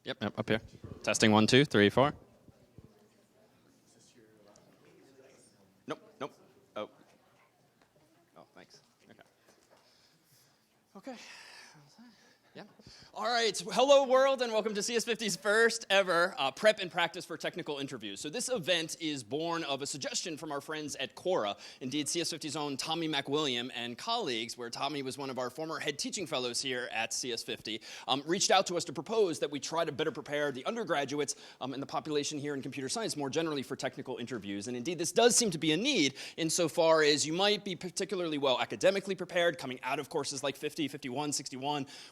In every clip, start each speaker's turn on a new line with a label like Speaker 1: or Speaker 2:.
Speaker 1: Yep, up here. Testing 1, 2, 3, 4. Nope. Oh, thanks. Okay. Yeah. All right. Hello, world, and welcome to CS50's first ever prep and practice for technical interviews. So this event is born of a suggestion from our friends at Quora. Indeed, CS50's own Tommy McWilliam and colleagues, where Tommy was one of our former head teaching fellows here at CS50, reached out to us to propose that we try to better prepare the undergraduates and the population here in computer science more generally for technical interviews. And indeed, this does seem to be a need insofar as you might be particularly well academically prepared coming out of courses like 50, 51, 61,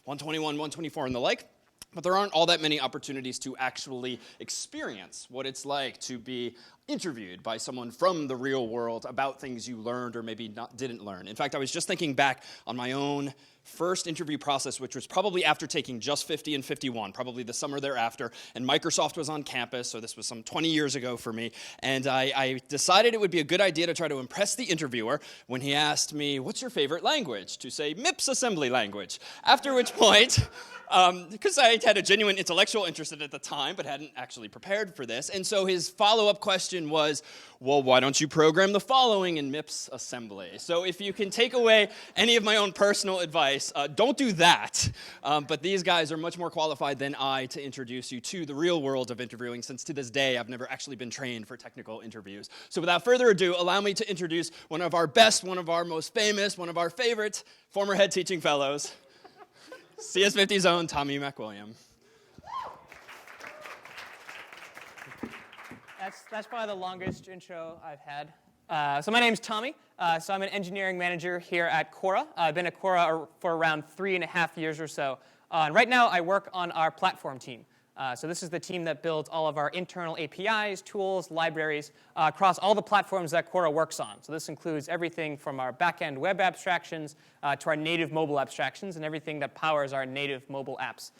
Speaker 1: 121, 124, and the like. But there aren't all that many opportunities to actually experience what it's like to be interviewed by someone from the real world about things you learned or maybe didn't learn. In fact, I was just thinking back on my own first interview process, which was probably after taking just 50 and 51, probably the summer thereafter, and Microsoft was on campus, so this was some 20 years ago for me, and I decided it would be a good idea to try to impress the interviewer when he asked me, "What's your favorite language?" to say, "MIPS assembly language," after which point, because I had a genuine intellectual interest in it at the time, but hadn't actually prepared for this, and so his follow-up question was, "Well, why don't you program the following in MIPS assembly?" So if you can take away any of my own personal advice, don't do that. But these guys are much more qualified than I to introduce you to the real world of interviewing, since to this day I've never actually been trained for technical interviews. So without further ado, allow me to introduce one of our best, one of our most famous, one of our favorite former head teaching fellows, CS50's own Tommy McWilliam.
Speaker 2: That's probably the longest intro I've had. So my name's Tommy. So I'm an engineering manager here at Quora. I've been at Quora for around 3.5 years or so. And right now I work on our platform team. So this is the team that builds all of our internal APIs, tools, libraries across all the platforms that Quora works on. So this includes everything from our back-end web abstractions to our native mobile abstractions and everything that powers our native mobile apps.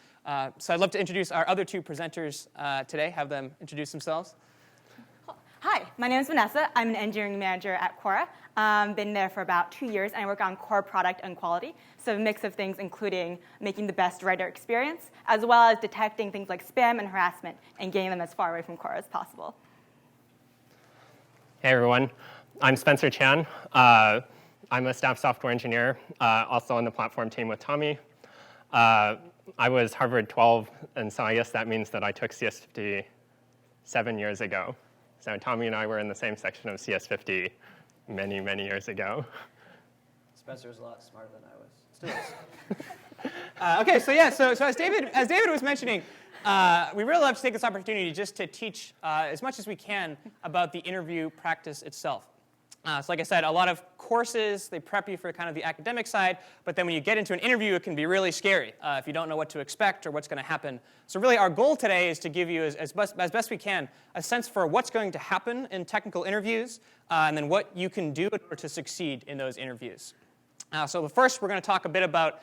Speaker 2: So I'd love to introduce our other two presenters today, have them introduce themselves.
Speaker 3: Hi, my name is Vanessa. I'm an engineering manager at Quora. Been there for about 2 years, and I work on core product and quality. So a mix of things, including making the best writer experience, as well as detecting things like spam and harassment and getting them as far away from Quora as possible.
Speaker 4: Hey, everyone. I'm Spencer Chan. I'm a staff software engineer, also on the platform team with Tommy. I was Harvard 12, and so I guess that means that I took CS50 7 years ago. So Tommy and I were in the same section of CS50 many, many years ago.
Speaker 2: Spencer's a lot smarter than I was. Still is. Okay, so as David was mentioning, we really love to take this opportunity just to teach as much as we can about the interview practice itself. So like I said, a lot of courses, they prep you for kind of the academic side, but then when you get into an interview, it can be really scary if you don't know what to expect or what's going to happen. So really our goal today is to give you, as best we can, a sense for what's going to happen in technical interviews, and then what you can do in order to succeed in those interviews. So first, we're going to talk a bit about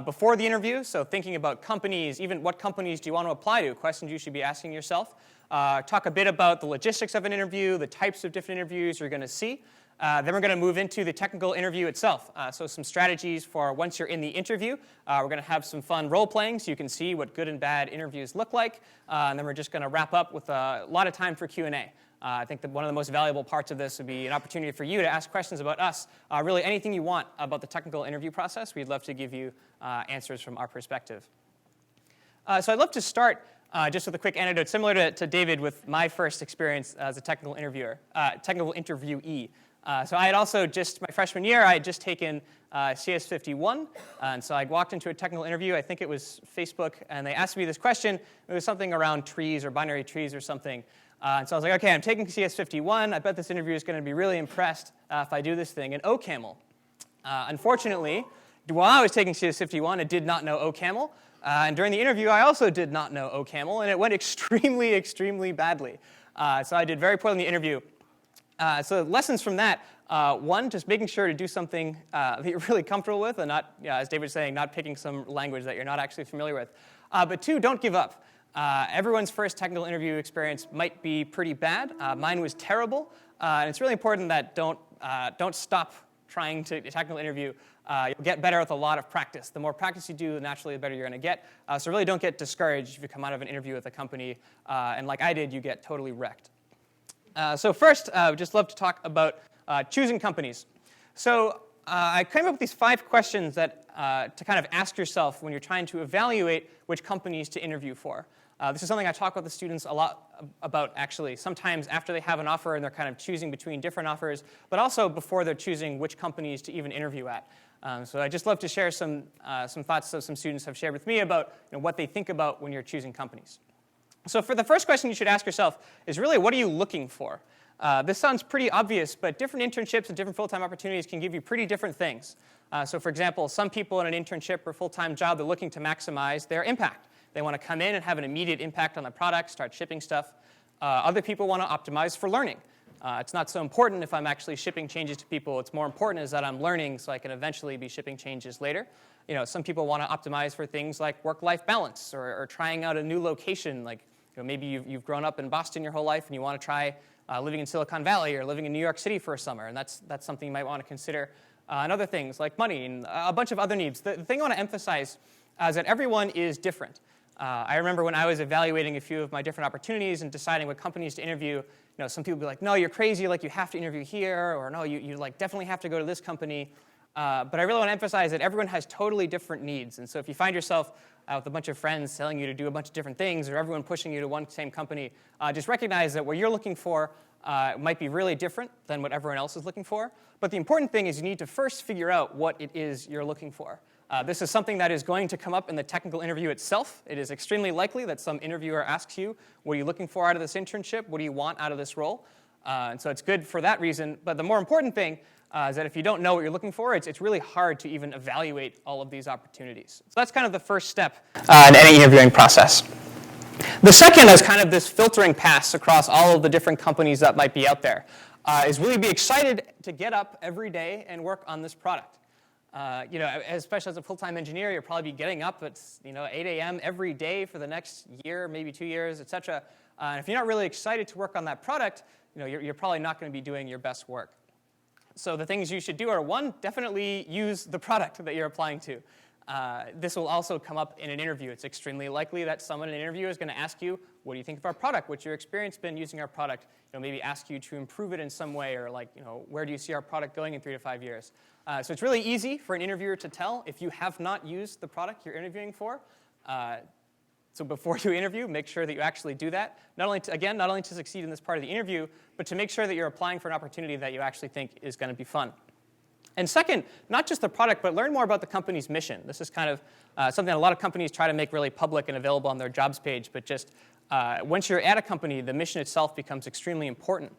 Speaker 2: before the interview, so thinking about companies, even what companies do you want to apply to, questions you should be asking yourself. Talk a bit about the logistics of an interview, the types of different interviews you're going to see. Then we're going to move into the technical interview itself. So some strategies for once you're in the interview. We're going to have some fun role-playing so you can see what good and bad interviews look like. And then we're just going to wrap up with a lot of time for Q&A. I think that one of the most valuable parts of this would be an opportunity for you to ask questions about us. Really anything you want about the technical interview process, we'd love to give you answers from our perspective. So I'd love to start just with a quick anecdote, similar to David with my first experience as a technical interviewee. So I had also just, my freshman year, I had just taken CS51, and so I walked into a technical interview, I think it was Facebook, and they asked me this question. It was something around trees or binary trees or something. And so I was like, okay, I'm taking CS51. I bet this interviewer is going to be really impressed if I do this thing in OCaml. Unfortunately, while I was taking CS51, I did not know OCaml. And during the interview, I also did not know OCaml, and it went extremely, extremely badly. So I did very poorly in the interview. So lessons from that, one, just making sure to do something that you're really comfortable with and not, as David was saying, not picking some language that you're not actually familiar with. But two, don't give up. Everyone's first technical interview experience might be pretty bad. Mine was terrible. And it's really important that don't stop trying to technical interview You'll get better with a lot of practice. The more practice you do, naturally, the better you're going to get. So really don't get discouraged if you come out of an interview with a company, and like I did, you get totally wrecked. So first, I would just love to talk about choosing companies. So I came up with these 5 questions that to kind of ask yourself when you're trying to evaluate which companies to interview for. This is something I talk with the students a lot about, actually, sometimes after they have an offer and they're kind of choosing between different offers, but also before they're choosing which companies to even interview at. So I'd just love to share some thoughts that some students have shared with me about what they think about when you're choosing companies. So for the first question you should ask yourself is really, what are you looking for? This sounds pretty obvious, but different internships and different full-time opportunities can give you pretty different things. So for example, some people in an internship or full-time job, they're looking to maximize their impact. They want to come in and have an immediate impact on the product, start shipping stuff. Other people want to optimize for learning. It's not so important if I'm actually shipping changes to people. What's more important is that I'm learning so I can eventually be shipping changes later. Some people want to optimize for things like work-life balance or trying out a new location. Like maybe you've grown up in Boston your whole life and you want to try living in Silicon Valley or living in New York City for a summer, and that's something you might want to consider. And other things like money and a bunch of other needs. The thing I want to emphasize is that everyone is different. I remember when I was evaluating a few of my different opportunities and deciding what companies to interview, some people would be like, no, you're crazy, like you have to interview here, or no, you like definitely have to go to this company. But I really want to emphasize that everyone has totally different needs. And so if you find yourself with a bunch of friends telling you to do a bunch of different things, or everyone pushing you to one same company, just recognize that what you're looking for might be really different than what everyone else is looking for. But the important thing is you need to first figure out what it is you're looking for. This is something that is going to come up in the technical interview itself. It is extremely likely that some interviewer asks you, what are you looking for out of this internship? What do you want out of this role? And so it's good for that reason. But the more important thing is that if you don't know what you're looking for, it's really hard to even evaluate all of these opportunities. So that's kind of the first step in any interviewing process. The second is kind of this filtering pass across all of the different companies that might be out there, is really be excited to get up every day and work on this product. Especially as a full-time engineer, you'll probably be getting up at 8 a.m. every day for the next year, maybe 2 years, et cetera. And if you're not really excited to work on that product, you're probably not going to be doing your best work. So the things you should do are, 1, definitely use the product that you're applying to. This will also come up in an interview. It's extremely likely that someone in an interview is going to ask you, what do you think of our product? What's your experience been using our product? Maybe ask you to improve it in some way, or where do you see our product going in 3 to 5 years? So it's really easy for an interviewer to tell if you have not used the product you're interviewing for. So before you interview, make sure that you actually do that. Not only to succeed in this part of the interview, but to make sure that you're applying for an opportunity that you actually think is going to be fun. And second, not just the product, but learn more about the company's mission. This is kind of something that a lot of companies try to make really public and available on their jobs page, but just once you're at a company, the mission itself becomes extremely important.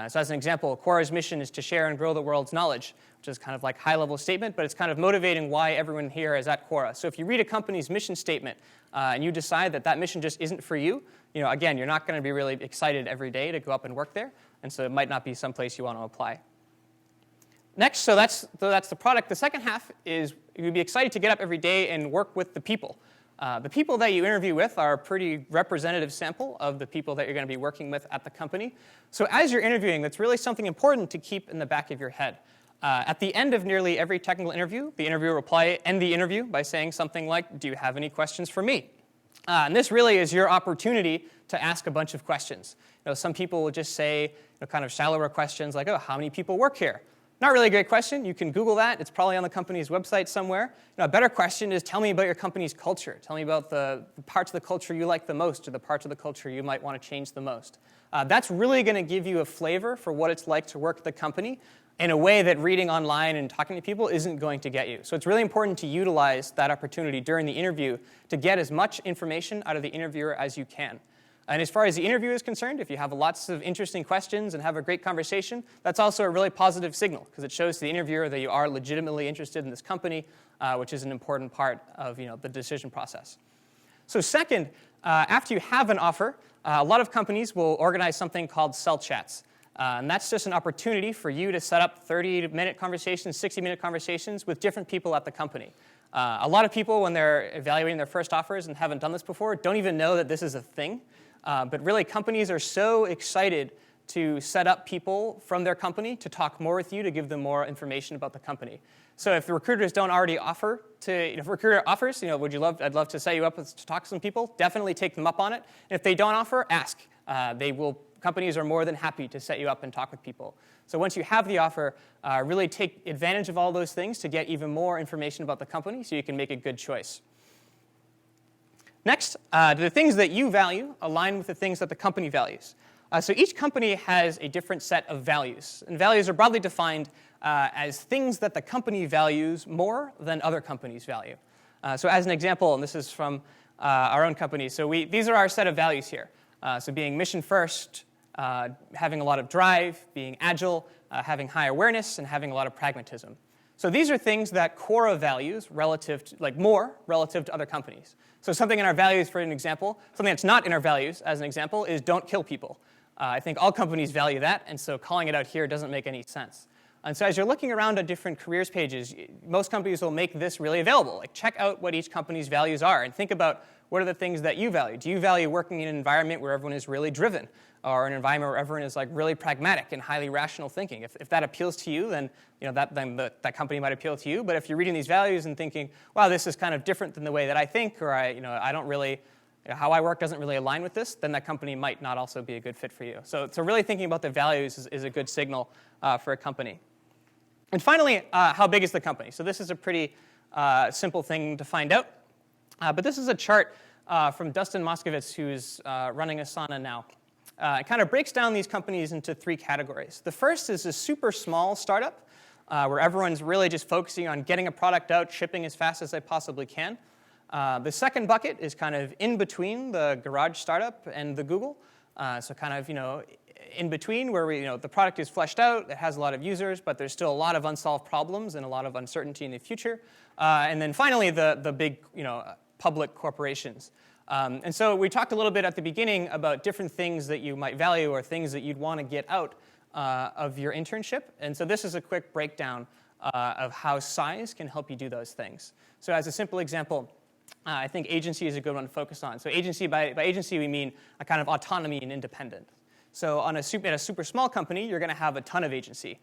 Speaker 2: So as an example, Quora's mission is to share and grow the world's knowledge, which is kind of like a high-level statement, but it's kind of motivating why everyone here is at Quora. So if you read a company's mission statement and you decide that mission just isn't for you, again, you're not going to be really excited every day to go up and work there, and so it might not be someplace you want to apply. Next, so that's the product. The second half is you'd be excited to get up every day and work with the people. The people that you interview with are a pretty representative sample of the people that you're going to be working with at the company. So as you're interviewing, that's really something important to keep in the back of your head. At the end of nearly every technical interview, the interviewer will end the interview by saying something like, do you have any questions for me? And this really is your opportunity to ask a bunch of questions. Some people will just say kind of shallower questions like, oh, how many people work here? Not really a great question. You can Google that. It's probably on the company's website somewhere. A better question is, tell me about your company's culture. Tell me about the parts of the culture you like the most, or the parts of the culture you might want to change the most. That's really going to give you a flavor for what it's like to work at the company in a way that reading online and talking to people isn't going to get you. So it's really important to utilize that opportunity during the interview to get as much information out of the interviewer as you can. And as far as the interview is concerned, if you have lots of interesting questions and have a great conversation, that's also a really positive signal, because it shows to the interviewer that you are legitimately interested in this company, which is an important part of the decision process. So second, after you have an offer, a lot of companies will organize something called cell chats. And that's just an opportunity for you to set up 30-minute conversations, 60-minute conversations with different people at the company. A lot of people, when they're evaluating their first offers and haven't done this before, don't even know that this is a thing. But really, companies are so excited to set up people from their company to talk more with you, to give them more information about the company. So if the recruiters don't already offer if a recruiter offers, I'd love to set you up to talk to some people, definitely take them up on it. And if they don't offer, ask. Companies are more than happy to set you up and talk with people. So once you have the offer, really take advantage of all those things to get even more information about the company so you can make a good choice. Next, do the things that you value align with the things that the company values? So each company has a different set of values. And values are broadly defined as things that the company values more than other companies value. So as an example, and this is from our own company, so these are our set of values here. So being mission first, having a lot of drive, being agile, having high awareness, and having a lot of pragmatism. So these are things that Quora values relative to other companies. So something in our values, for an example, something that's not in our values, as an example, is don't kill people. I think all companies value that, and so calling it out here doesn't make any sense. And so as you're looking around at different careers pages, most companies will make this really available. Like, check out what each company's values are and think about what are the things that you value. Do you value working in an environment where everyone is really driven, or an environment where everyone is really pragmatic and highly rational thinking? If that appeals to you, then that company might appeal to you. But if you're reading these values and thinking, wow, this is kind of different than the way that I think, or I don't really, how I work doesn't really align with this, then that company might not also be a good fit for you. So really thinking about the values is a good signal for a company. And finally, how big is the company? So this is a pretty simple thing to find out. But this is a chart from Dustin Moskovitz, who's running Asana now. It kind of breaks down these companies into three categories. The first is a super small startup where everyone's really just focusing on getting a product out, shipping as fast as they possibly can. The second bucket is kind of in between the garage startup and the Google. So kind of, in between where the product is fleshed out, it has a lot of users, but there's still a lot of unsolved problems and a lot of uncertainty in the future. And then finally, the big, public corporations. And so we talked a little bit at the beginning about different things that you might value or things that you'd want to get out of your internship. And so this is a quick breakdown of how size can help you do those things. So as a simple example, I think agency is a good one to focus on. So agency, by agency, we mean a kind of autonomy and independence. So in a super small company, you're going to have a ton of agency.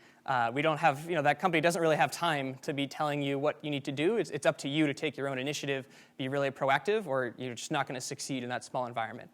Speaker 2: We don't have, that company doesn't really have time to be telling you what you need to do. It's up to you to take your own initiative, be really proactive, or you're just not going to succeed in that small environment.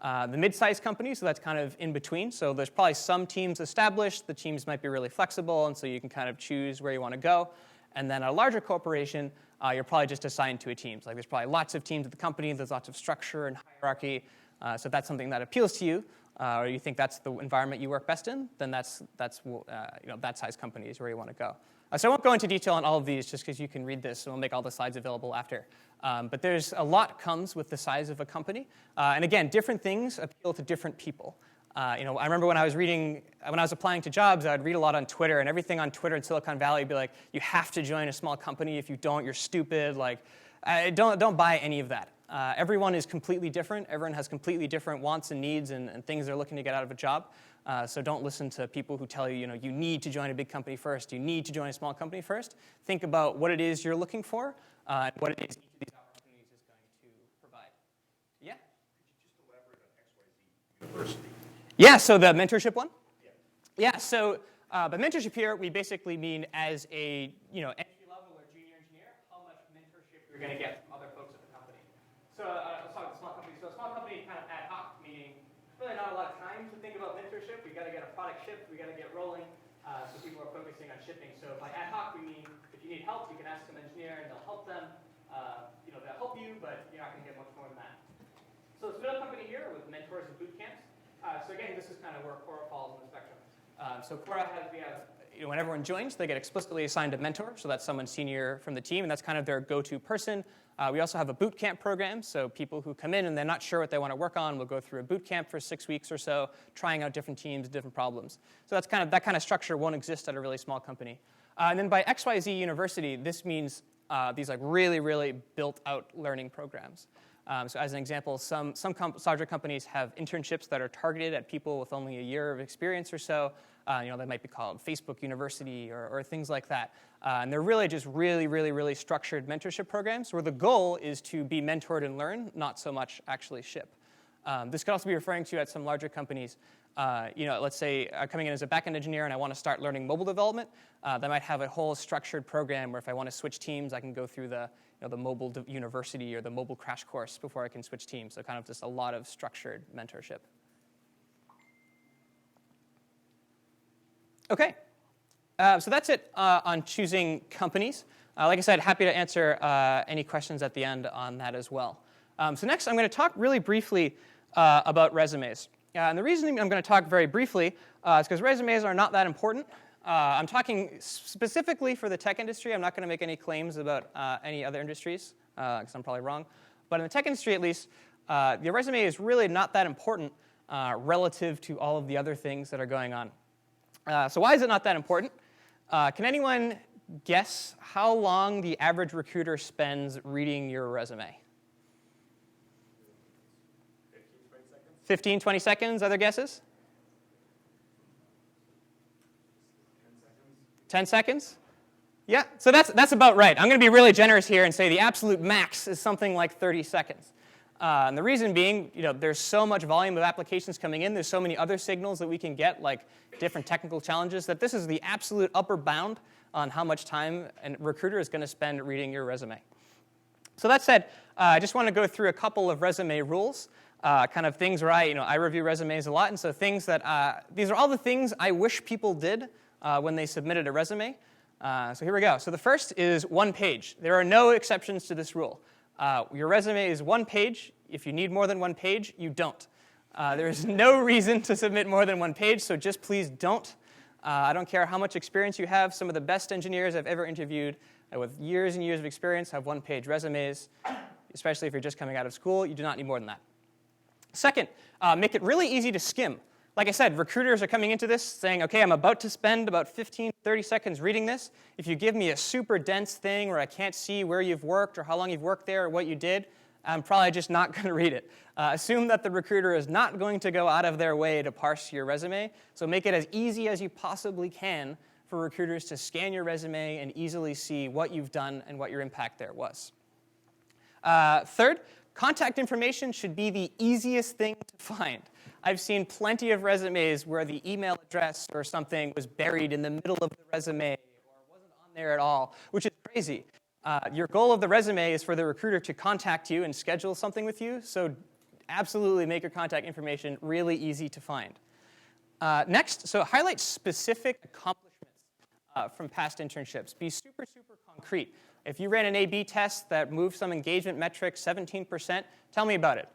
Speaker 2: The mid-sized company, so that's kind of in between. So there's probably some teams established. The teams might be really flexible, and so you can kind of choose where you want to go. And then a larger corporation, you're probably just assigned to a team. So there's probably lots of teams at the company. There's lots of structure and hierarchy. So if that's something that appeals to you, or you think that's the environment you work best in, then that size company is where you want to go. So I won't go into detail on all of these just because you can read this, and we'll make all the slides available after. But there's a lot comes with the size of a company. And again, different things appeal to different people. I remember when I was applying to jobs, I would read a lot on Twitter, and everything on Twitter in Silicon Valley would be like, you have to join a small company. If you don't, you're stupid. Don't buy any of that. Everyone is completely different. Everyone has completely different wants and needs and things they're looking to get out of a job. So don't listen to people who tell you, you need to join a big company first. You need to join a small company first. Think about what it is you're looking for and what it is each of these opportunities is going to provide. Yeah?
Speaker 5: Could you just elaborate on XYZ University?
Speaker 2: Yeah, so the mentorship one? Yeah, so by mentorship here, we basically mean as a entry level or junior engineer, how much mentorship you're going to get from other folks at the company. So let's talk about small company. So a small company kind of ad hoc, meaning really not a lot of time to think about mentorship. We've got to get a product shipped. We've got to get rolling. So people are focusing on shipping. So by ad hoc, we mean if you need help, you can ask some engineer and they'll help them. They'll help you, but you're not going to get much more than that. So it's a middle company here with mentors and boot camps. So again, this is kind of where Quora falls in the spectrum. So Quora when everyone joins, they get explicitly assigned a mentor. So that's someone senior from the team, and that's kind of their go-to person. We also have a boot camp program. So people who come in and they're not sure what they want to work on will go through a boot camp for 6 weeks or so, trying out different teams, different problems. So that kind of structure won't exist at a really small company. And then by XYZ University, this means these really, really built-out learning programs. So as an example, some larger companies have internships that are targeted at people with only a year of experience or so. They might be called Facebook University or things like that. And they're really just really, really, really structured mentorship programs where the goal is to be mentored and learn, not so much actually ship. This could also be referring to at some larger companies. Let's say I'm coming in as a backend engineer and I want to start learning mobile development. They might have a whole structured program where if I want to switch teams, I can go through the mobile university or the mobile crash course before I can switch teams. So kind of just a lot of structured mentorship. OK. So that's it on choosing companies. Like I said, happy to answer any questions at the end on that as well. So next, I'm going to talk really briefly about resumes. And the reason I'm going to talk very briefly is because resumes are not that important. I'm talking specifically for the tech industry. I'm not going to make any claims about any other industries, because I'm probably wrong. But in the tech industry, at least, your resume is really not that important relative to all of the other things that are going on. So why is it not that important? Can anyone guess how long the average recruiter spends reading your resume? 15, 20 seconds. Other guesses? 10 seconds? Yeah, so that's about right. I'm going to be really generous here and say the absolute max is something like 30 seconds. And the reason being, there's so much volume of applications coming in. There's so many other signals that we can get, like different technical challenges, that this is the absolute upper bound on how much time a recruiter is going to spend reading your resume. So that said, I just want to go through a couple of resume rules, kind of things where I review resumes a lot, and so things that these are all the things I wish people did when they submitted a resume. So here we go. So the first is 1 page. There are no exceptions to this rule. Your resume is 1 page. If you need more than 1 page, you don't. There is no reason to submit more than 1 page, so just please don't. I don't care how much experience you have. Some of the best engineers I've ever interviewed with years and years of experience have 1-page resumes, especially if you're just coming out of school. You do not need more than that. Second, make it really easy to skim. Like I said, recruiters are coming into this saying, OK, I'm about to spend about 15, 30 seconds reading this. If you give me a super dense thing where I can't see where you've worked or how long you've worked there or what you did, I'm probably just not going to read it. Assume that the recruiter is not going to go out of their way to parse your resume. So make it as easy as you possibly can for recruiters to scan your resume and easily see what you've done and what your impact there was. Third, contact information should be the easiest thing to find. I've seen plenty of resumes where the email address or something was buried in the middle of the resume or wasn't on there at all, which is crazy. Your goal of the resume is for the recruiter to contact you and schedule something with you, so absolutely make your contact information really easy to find. Next, so highlight specific accomplishments from past internships. Be super, super concrete. If you ran an A/B test that moved some engagement metric 17%, tell me about it.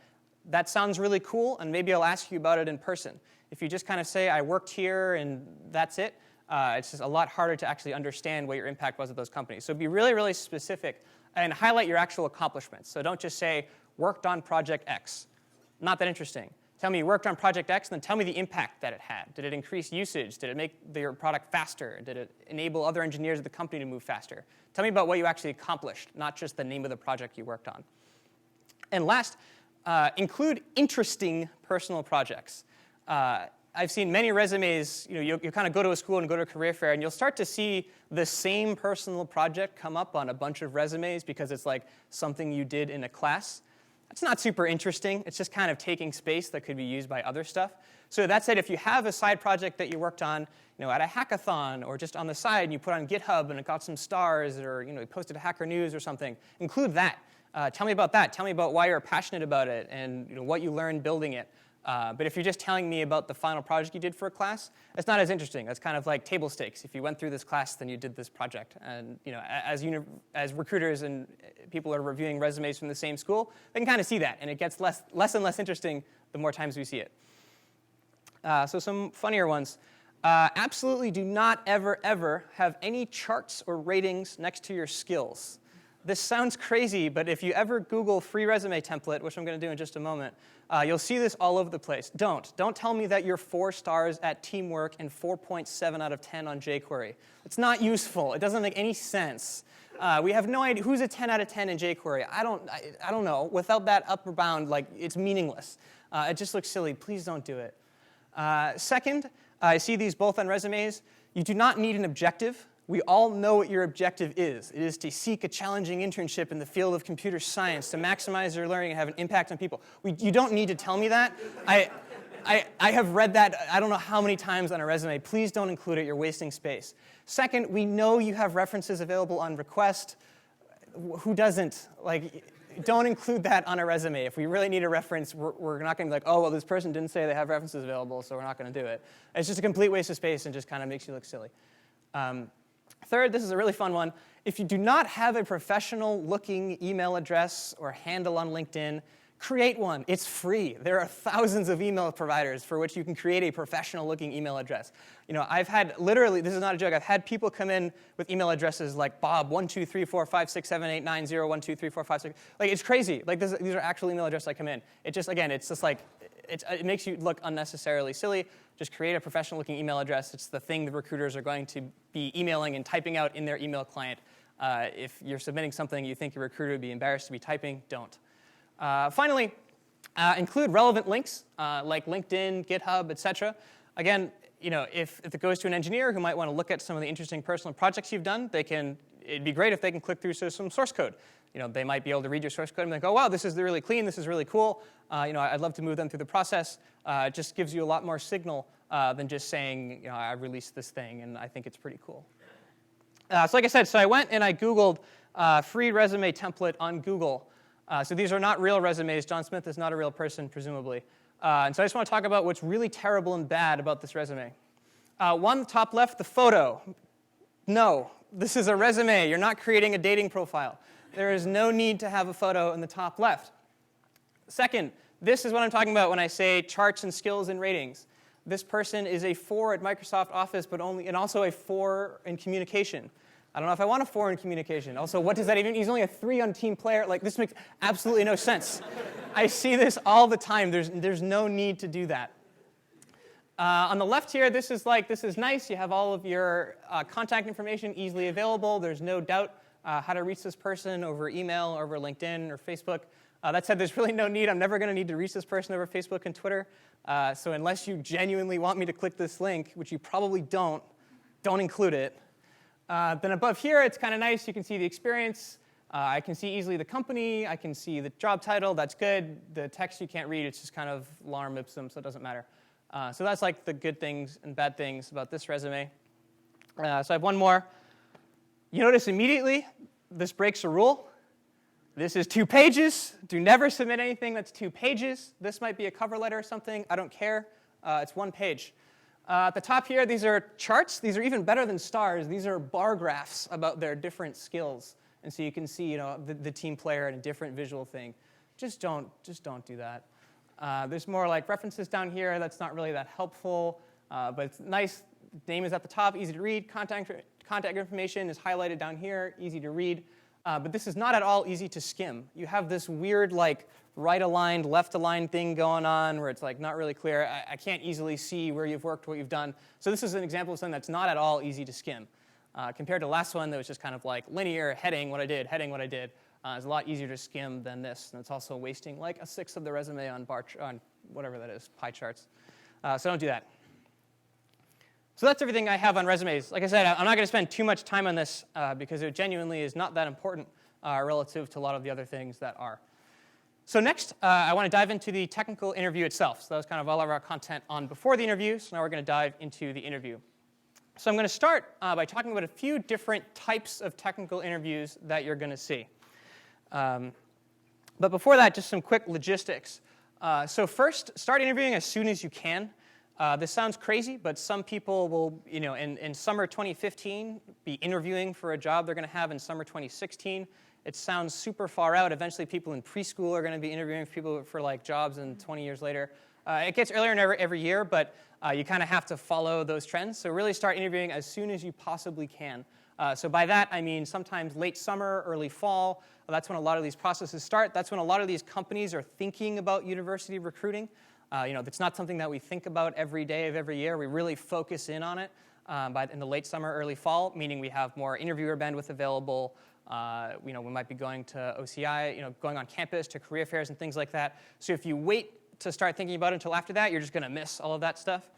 Speaker 2: That sounds really cool, and maybe I'll ask you about it in person. If you just kind of say, I worked here, and that's it, it's just a lot harder to actually understand what your impact was at those companies. So be really, really specific and highlight your actual accomplishments. So don't just say, worked on project X. Not that interesting. Tell me you worked on project X, and then tell me the impact that it had. Did it increase usage? Did it make your product faster? Did it enable other engineers at the company to move faster? Tell me about what you actually accomplished, not just the name of the project you worked on. And last, include interesting personal projects. I've seen many resumes, you kind of go to a school and go to a career fair, and you'll start to see the same personal project come up on a bunch of resumes because it's like something you did in a class. It's not super interesting. It's just kind of taking space that could be used by other stuff. So that said, if you have a side project that you worked on at a hackathon or just on the side and you put on GitHub and it got some stars or you posted to Hacker News or something, include that. Tell me about that. Tell me about why you're passionate about it and what you learned building it. But if you're just telling me about the final project you did for a class, it's not as interesting. That's kind of like table stakes. If you went through this class, then you did this project. And as recruiters and people are reviewing resumes from the same school, they can kind of see that. And it gets less and less interesting the more times we see it. So some funnier ones. Absolutely do not ever, ever have any charts or ratings next to your skills. This sounds crazy, but if you ever Google free resume template, which I'm going to do in just a moment, you'll see this all over the place. Don't tell me that you're 4 stars at teamwork and 4.7 out of 10 on jQuery. It's not useful. It doesn't make any sense. We have no idea who's a 10 out of 10 in jQuery. I don't know. Without that upper bound, it's meaningless. It just looks silly. Please don't do it. Second, I see these both on resumes. You do not need an objective. We all know what your objective is. It is to seek a challenging internship in the field of computer science, to maximize your learning and have an impact on people. You don't need to tell me that. I have read that I don't know how many times on a resume. Please don't include it. You're wasting space. Second, we know you have references available on request. Who doesn't? Like, don't include that on a resume. If we really need a reference, we're not going to be like, oh, well, this person didn't say they have references available, so we're not going to do it. It's just a complete waste of space and just kind of makes you look silly. Third, this is a really fun one. If you do not have a professional-looking email address or handle on LinkedIn, create one. It's free. There are thousands of email providers for which you can create a professional-looking email address. You know, I've had, literally, this is not a joke, I've had people come in with email addresses like Bob123456789012345. Like, it's crazy. Like, these are actual email addresses that come in. It just, again, it's just like, it makes you look unnecessarily silly. Just create a professional-looking email address. It's the thing the recruiters are going to be emailing and typing out in their email client. If you're submitting something you think your recruiter would be embarrassed to be typing, don't. Finally, include relevant links like LinkedIn, GitHub, etc. Again, you know, if it goes to an engineer who might want to look at some of the interesting personal projects you've done, it'd be great if they can click through some source code. You know, they might be able to read your source code and be like, oh, wow, this is really clean, this is really cool. You know, I'd love to move them through the process. It just gives you a lot more signal than just saying, you know, I released this thing and I think it's pretty cool. So like I said, I went and I Googled free resume template on Google. So these are not real resumes. John Smith is not a real person, presumably. And so I just want to talk about what's really terrible and bad about this resume. One, top left, the photo. No, this is a resume. You're not creating a dating profile. There is no need to have a photo in the top left. Second, this is what I'm talking about when I say charts and skills and ratings. This person is a 4 at Microsoft Office, and also a 4 in communication. I don't know if I want a 4 in communication. Also, what does that even mean? He's only a 3 on team player. Like, this makes absolutely no sense. I see this all the time. There's no need to do that. On the left here, this is nice. You have all of your contact information easily available. There's no doubt how to reach this person over email, or over LinkedIn, or Facebook. That said, there's really no need. I'm never going to need to reach this person over Facebook and Twitter. So unless you genuinely want me to click this link, which you probably don't include it. Then above here, it's kind of nice. You can see the experience. I can see easily the company. I can see the job title. That's good. The text you can't read. It's just kind of lorem ipsum, so it doesn't matter. So that's like the good things and bad things about this resume. So I have one more. You notice immediately this breaks a rule. This is 2 pages. Do never submit anything that's 2 pages. This might be a cover letter or something. I don't care. It's 1 page. At the top here, these are charts. These are even better than stars. These are bar graphs about their different skills. And so you can see, you know, the team player in a different visual thing. Just don't do that. There's more like references down here. That's not really that helpful, but it's nice. Name is at the top, easy to read. Contact information is highlighted down here, easy to read. But this is not at all easy to skim. You have this weird, like, right-aligned, left-aligned thing going on where it's like not really clear. I can't easily see where you've worked, what you've done. So this is an example of something that's not at all easy to skim. Compared to the last one that was just kind of like linear, heading what I did, heading what I did. It's a lot easier to skim than this. And it's also wasting like 1/6 of the resume on whatever that is, pie charts. So don't do that. So that's everything I have on resumes. Like I said, I'm not going to spend too much time on this because it genuinely is not that important relative to a lot of the other things that are. So next, I want to dive into the technical interview itself. So that was kind of all of our content on before the interview. So now we're going to dive into the interview. So I'm going to start by talking about a few different types of technical interviews that you're going to see. But before that, just some quick logistics. So first, start interviewing as soon as you can. This sounds crazy, but some people will, you know, in summer 2015, be interviewing for a job they're going to have in summer 2016. It sounds super far out. Eventually, people in preschool are going to be interviewing for people for like jobs, and 20 years later, it gets earlier and every year, but you kind of have to follow those trends. So really, start interviewing as soon as you possibly can. So by that, I mean sometimes late summer, early fall. That's when a lot of these processes start. That's when a lot of these companies are thinking about university recruiting. You know, it's not something that we think about every day of every year. We really focus in on it in the late summer, early fall, meaning we have more interviewer bandwidth available. You know, we might be going to OCI, you know, going on campus to career fairs and things like that. So if you wait to start thinking about it until after that, you're just going to miss all of that stuff.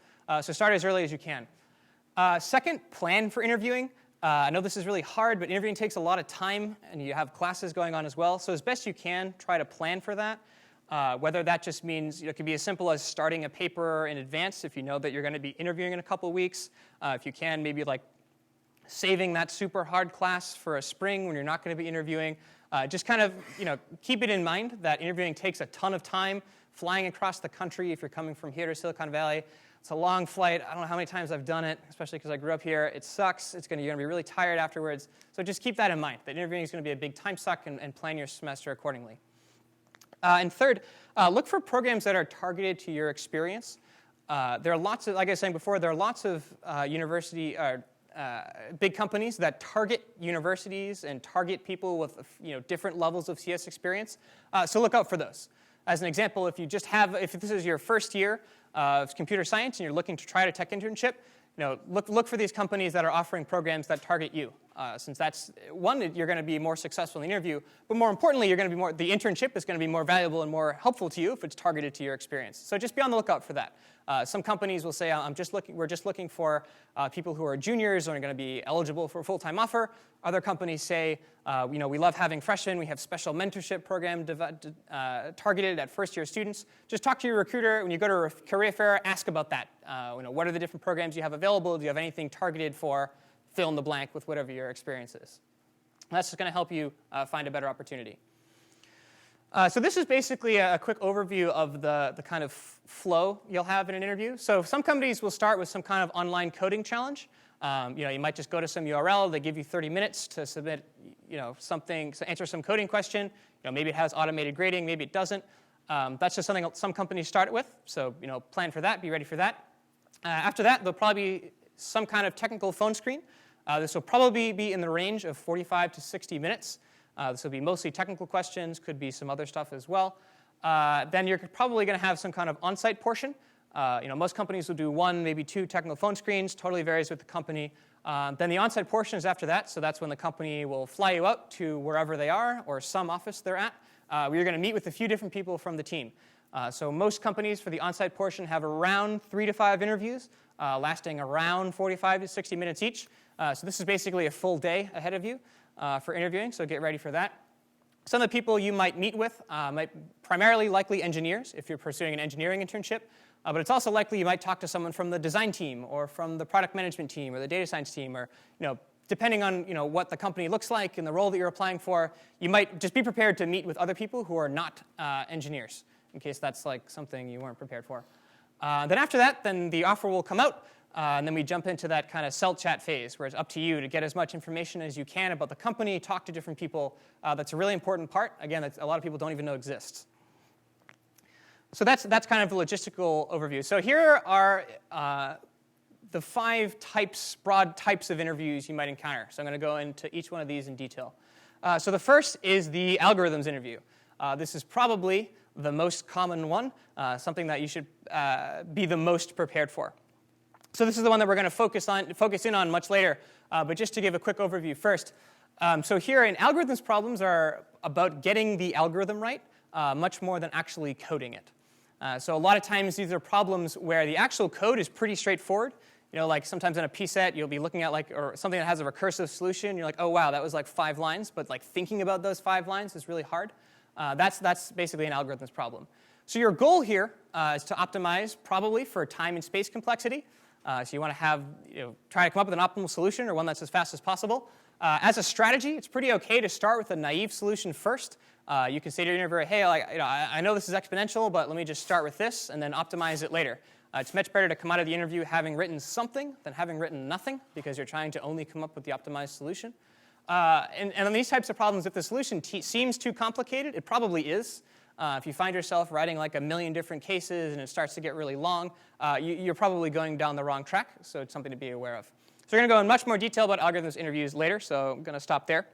Speaker 2: So start as early as you can. Second, plan for interviewing. I know this is really hard, but interviewing takes a lot of time, and you have classes going on as well. So as best you can, try to plan for that. Whether that just means it could be as simple as starting a paper in advance if you know that you're going to be interviewing in a couple of weeks. If you can, maybe like saving that super hard class for a spring when you're not going to be interviewing. Just kind of keep it in mind that interviewing takes a ton of time. Flying across the country, if you're coming from here to Silicon Valley, it's a long flight. I don't know how many times I've done it, especially because I grew up here. It sucks. You're going to be really tired afterwards. So just keep that in mind, that interviewing is going to be a big time suck, and plan your semester accordingly. And third, look for programs that are targeted to your experience. There are lots of, like I was saying before, there are lots of big companies that target universities and target people with different levels of CS experience. So look out for those. As an example, if this is your first year of computer science and you're looking to try a tech internship, look for these companies that are offering programs that target you. Since that's one, you're going to be more successful in the interview, but more importantly, the internship is going to be more valuable and more helpful to you if it's targeted to your experience. So just be on the lookout for that. Some companies will say, we're just looking for people who are juniors and are going to be eligible for a full-time offer. Other companies say, we love having freshmen. We have special mentorship program targeted at first-year students. Just talk to your recruiter. When you go to a career fair, ask about that. What are the different programs you have available? Do you have anything targeted for fill in the blank with whatever your experience is? That's just going to help you find a better opportunity. So this is basically a quick overview of the kind of flow you'll have in an interview. So some companies will start with some kind of online coding challenge. You might just go to some URL. They give you 30 minutes to submit, something, to answer some coding question. Maybe it has automated grading. Maybe it doesn't. That's just something some companies start with. So plan for that. Be ready for that. After that, there'll probably be some kind of technical phone screen. This will probably be in the range of 45 to 60 minutes. This will be mostly technical questions, could be some other stuff as well. Then you're probably going to have some kind of on-site portion. Most companies will do 1, maybe 2 technical phone screens. Totally varies with the company. Then the on-site portion is after that, so that's when the company will fly you out to wherever they are or some office they're at, where you're going to meet with a few different people from the team. So most companies for the on-site portion have around 3 to 5 interviews, lasting around 45 to 60 minutes each. So this is basically a full day ahead of you for interviewing, so get ready for that. Some of the people you might meet with might primarily likely engineers if you're pursuing an engineering internship, but it's also likely you might talk to someone from the design team or from the product management team or the data science team, or depending on what the company looks like and the role that you're applying for, you might just be prepared to meet with other people who are not engineers, in case that's like something you weren't prepared for. Then after that, then the offer will come out. And then we jump into that kind of cell chat phase where it's up to you to get as much information as you can about the company, talk to different people. That's a really important part. Again, that a lot of people don't even know exists. So that's kind of the logistical overview. So here are the 5 broad types of interviews you might encounter. So I'm going to go into each one of these in detail. So the first is the algorithms interview. This is probably the most common one, something that you should be the most prepared for. So this is the one that we're going to focus in on much later, but just to give a quick overview first. So here in algorithms, problems are about getting the algorithm right, much more than actually coding it. So a lot of times these are problems where the actual code is pretty straightforward. Like sometimes in a PSET, you'll be looking at or something that has a recursive solution. You're like, oh wow, that was like 5 lines, but like thinking about those 5 lines is really hard. That's basically an algorithms problem. So your goal here is to optimize probably for time and space complexity. So you want to try to come up with an optimal solution or one that's as fast as possible. As a strategy, it's pretty okay to start with a naive solution first. You can say to your interviewer, hey, I know this is exponential, but let me just start with this and then optimize it later. It's much better to come out of the interview having written something than having written nothing, because you're trying to only come up with the optimized solution. And on these types of problems, if the solution seems too complicated, it probably is. If you find yourself writing like a million different cases and it starts to get really long, you're probably going down the wrong track, so it's something to be aware of. So we're going to go in much more detail about algorithms interviews later, so I'm going to stop there.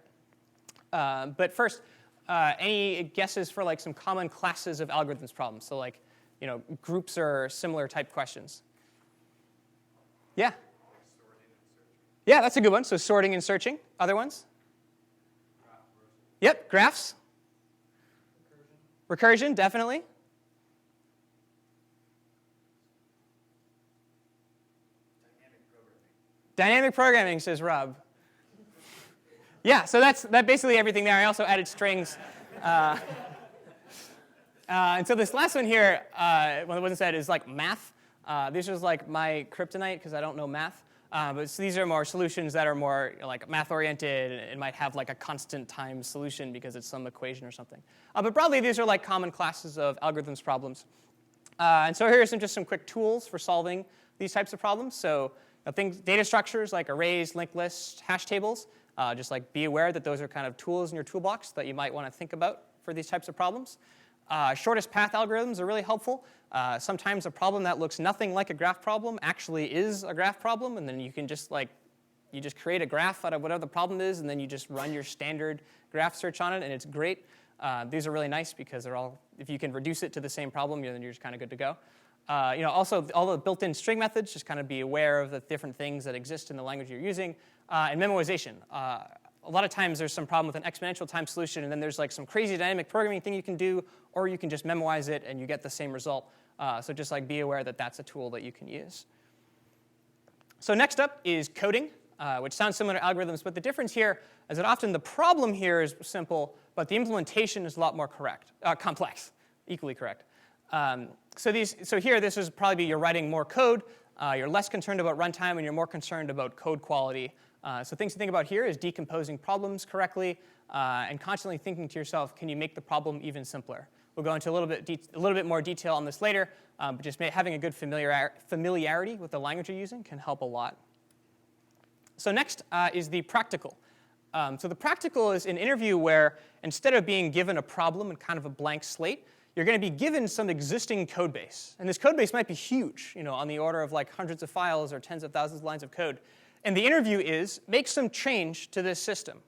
Speaker 2: But first, any guesses for like some common classes of algorithms problems? So like, groups or similar type questions. Yeah? Yeah, that's a good one. So sorting and searching. Other ones? Yep, graphs. Recursion, definitely. Dynamic programming, says Rob. Yeah, so that's basically everything there. I also added strings. And so this last one here, what wasn't said, is like math. This is like my kryptonite because I don't know math. But so these are more solutions that are more like math-oriented and might have like a constant time solution because it's some equation or something. But broadly, these are like common classes of algorithms problems. And so here are just some quick tools for solving these types of problems. So data structures like arrays, linked lists, hash tables. Just like be aware that those are kind of tools in your toolbox that you might want to think about for these types of problems. Shortest path algorithms are really helpful. Sometimes a problem that looks nothing like a graph problem actually is a graph problem, and then you can just create a graph out of whatever the problem is, and then you just run your standard graph search on it, and it's great. These are really nice because they're all, if you can reduce it to the same problem, then you're just kind of good to go. Also, all the built-in string methods, just kind of be aware of the different things that exist in the language you're using. And memoization. A lot of times there's some problem with an exponential time solution, and then there's like some crazy dynamic programming thing you can do, or you can just memorize it and you get the same result. So just like be aware that that's a tool that you can use. So next up is coding, which sounds similar to algorithms, but the difference here is that often the problem here is simple, but the implementation is a lot more complex, equally correct. So here, this is probably you're writing more code, you're less concerned about runtime, and you're more concerned about code quality. So things to think about here is decomposing problems correctly and constantly thinking to yourself, can you make the problem even simpler? We'll go into a little bit more detail on this later, but just having a good familiarity with the language you're using can help a lot. So next is the practical. So the practical is an interview where instead of being given a problem and kind of a blank slate, you're going to be given some existing code base. And this code base might be huge, on the order of like hundreds of files or tens of thousands of lines of code. And the interview is, make some change to this system.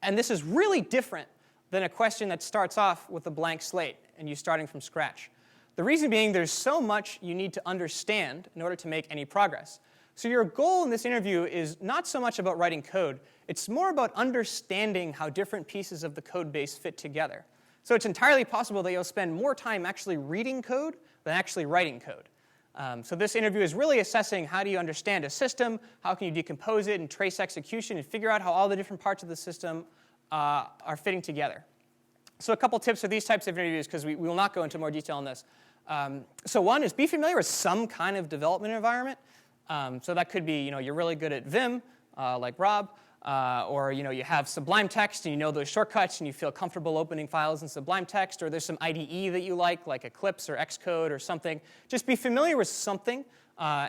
Speaker 2: And this is really different than a question that starts off with a blank slate and you starting from scratch. The reason being there's so much you need to understand in order to make any progress. So your goal in this interview is not so much about writing code. It's more about understanding how different pieces of the code base fit together. So it's entirely possible that you'll spend more time actually reading code than actually writing code. So this interview is really assessing how do you understand a system, how can you decompose it and trace execution and figure out how all the different parts of the system are fitting together. So a couple tips for these types of interviews, because we will not go into more detail on this. So one is be familiar with some kind of development environment. So that could be, you're really good at Vim, like Rob, or you have Sublime Text and you know those shortcuts and you feel comfortable opening files in Sublime Text, or there's some IDE that you like Eclipse or Xcode or something. Just be familiar with something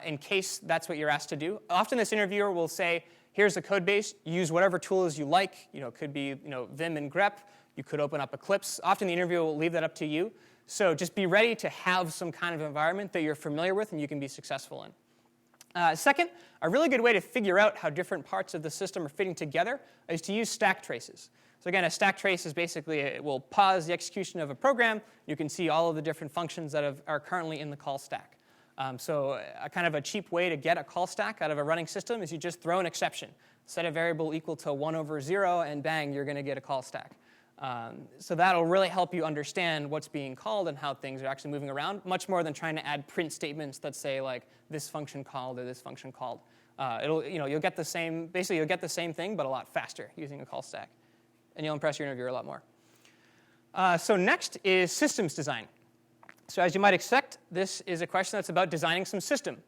Speaker 2: in case that's what you're asked to do. Often this interviewer will say, here's the code base, use whatever tools you like. It could be Vim and grep. You could open up Eclipse. Often the interviewer will leave that up to you. So just be ready to have some kind of environment that you're familiar with and you can be successful in. Second, a really good way to figure out how different parts of the system are fitting together is to use stack traces. So again, a stack trace is basically, it will pause the execution of a program. You can see all of the different functions that are currently in the call stack. So a kind of a cheap way to get a call stack out of a running system is you just throw an exception. Set a variable equal to 1/0, and bang, you're going to get a call stack. So that'll really help you understand what's being called and how things are actually moving around, much more than trying to add print statements that say like this function called or this function called. You'll get the same, basically you'll get the same thing but a lot faster using a call stack, and you'll impress your interviewer a lot more. So next is systems design. So as you might expect, this is a question that's about designing some system.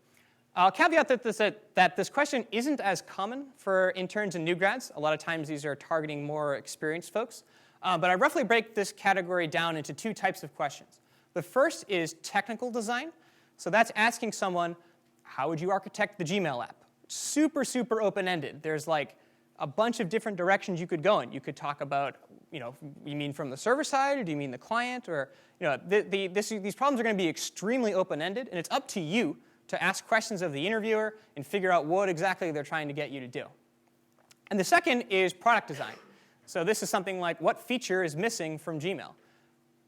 Speaker 2: I'll caveat that this question isn't as common for interns and new grads. A lot of times these are targeting more experienced folks. But I roughly break this category down into two types of questions. The first is technical design. So that's asking someone, how would you architect the Gmail app? Super, super open-ended. There's like a bunch of different directions you could go in. You could talk about, you mean from the server side, or do you mean the client? Or, these problems are going to be extremely open-ended, and it's up to you to ask questions of the interviewer and figure out what exactly they're trying to get you to do. And the second is product design. So this is something like, what feature is missing from Gmail?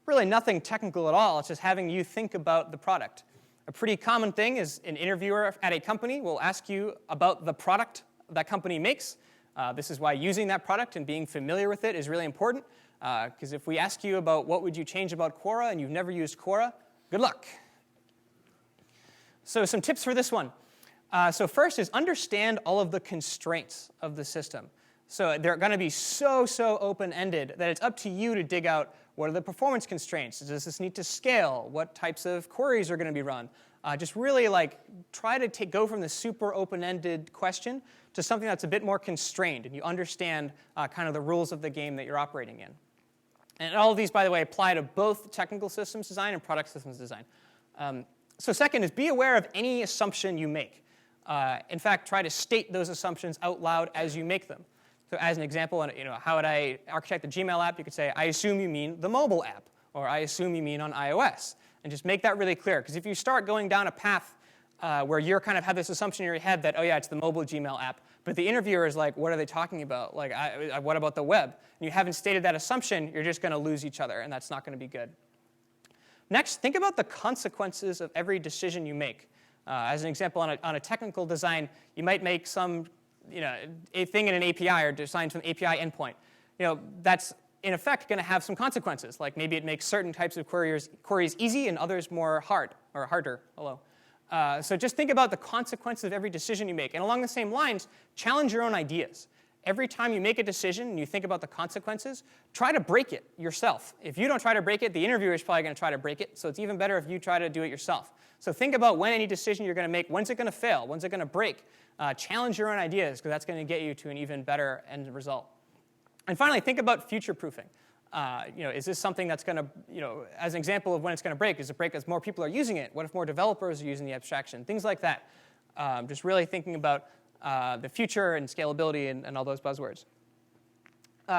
Speaker 2: Really nothing technical at all. It's just having you think about the product. A pretty common thing is an interviewer at a company will ask you about the product that company makes. This is why using that product and being familiar with it is really important. Because if we ask you about what would you change about Quora and you've never used Quora, good luck. So some tips for this one. So first is understand all of the constraints of the system. So they're going to be so open-ended that it's up to you to dig out What are the performance constraints? Does this need to scale? What types of queries are going to be run? Just really try to go from the super open-ended question to something that's a bit more constrained, and you understand kind of the rules of the game that you're operating in. And all of these, by the way, apply to both technical systems design and product systems design. So second is be aware of any assumption you make. In fact, try to state those assumptions out loud as you make them. So as an example, how would I architect the Gmail app? You could say, I assume you mean the mobile app, or I assume you mean on iOS. And just make that really clear, because if you start going down a path where you're kind of have this assumption in your head that, oh yeah, it's the mobile Gmail app, but the interviewer is like, what are they talking about? What about the web? And you haven't stated that assumption, you're just going to lose each other, and that's not going to be good. Next, think about the consequences of every decision you make. As an example, on a technical design, you might make some, a thing in an API or design some API endpoint. That's in effect going to have some consequences. Like maybe it makes certain types of queries easy and others more hard or harder. Hello. So just think about the consequences of every decision you make. And along the same lines, challenge your own ideas. Every time you make a decision and you think about the consequences, try to break it yourself. If you don't try to break it, the interviewer is probably going to try to break it. So it's even better if you try to do it yourself. So think about when any decision you're going to make, when's it going to fail, when's it going to break. Challenge your own ideas, because that's going to get you to an even better end result. And finally, think about future-proofing. Is this something that's going to, as an example of when it's going to break, does it break as more people are using it? What if more developers are using the abstraction? Things like that. Just really thinking about the future and scalability and all those buzzwords.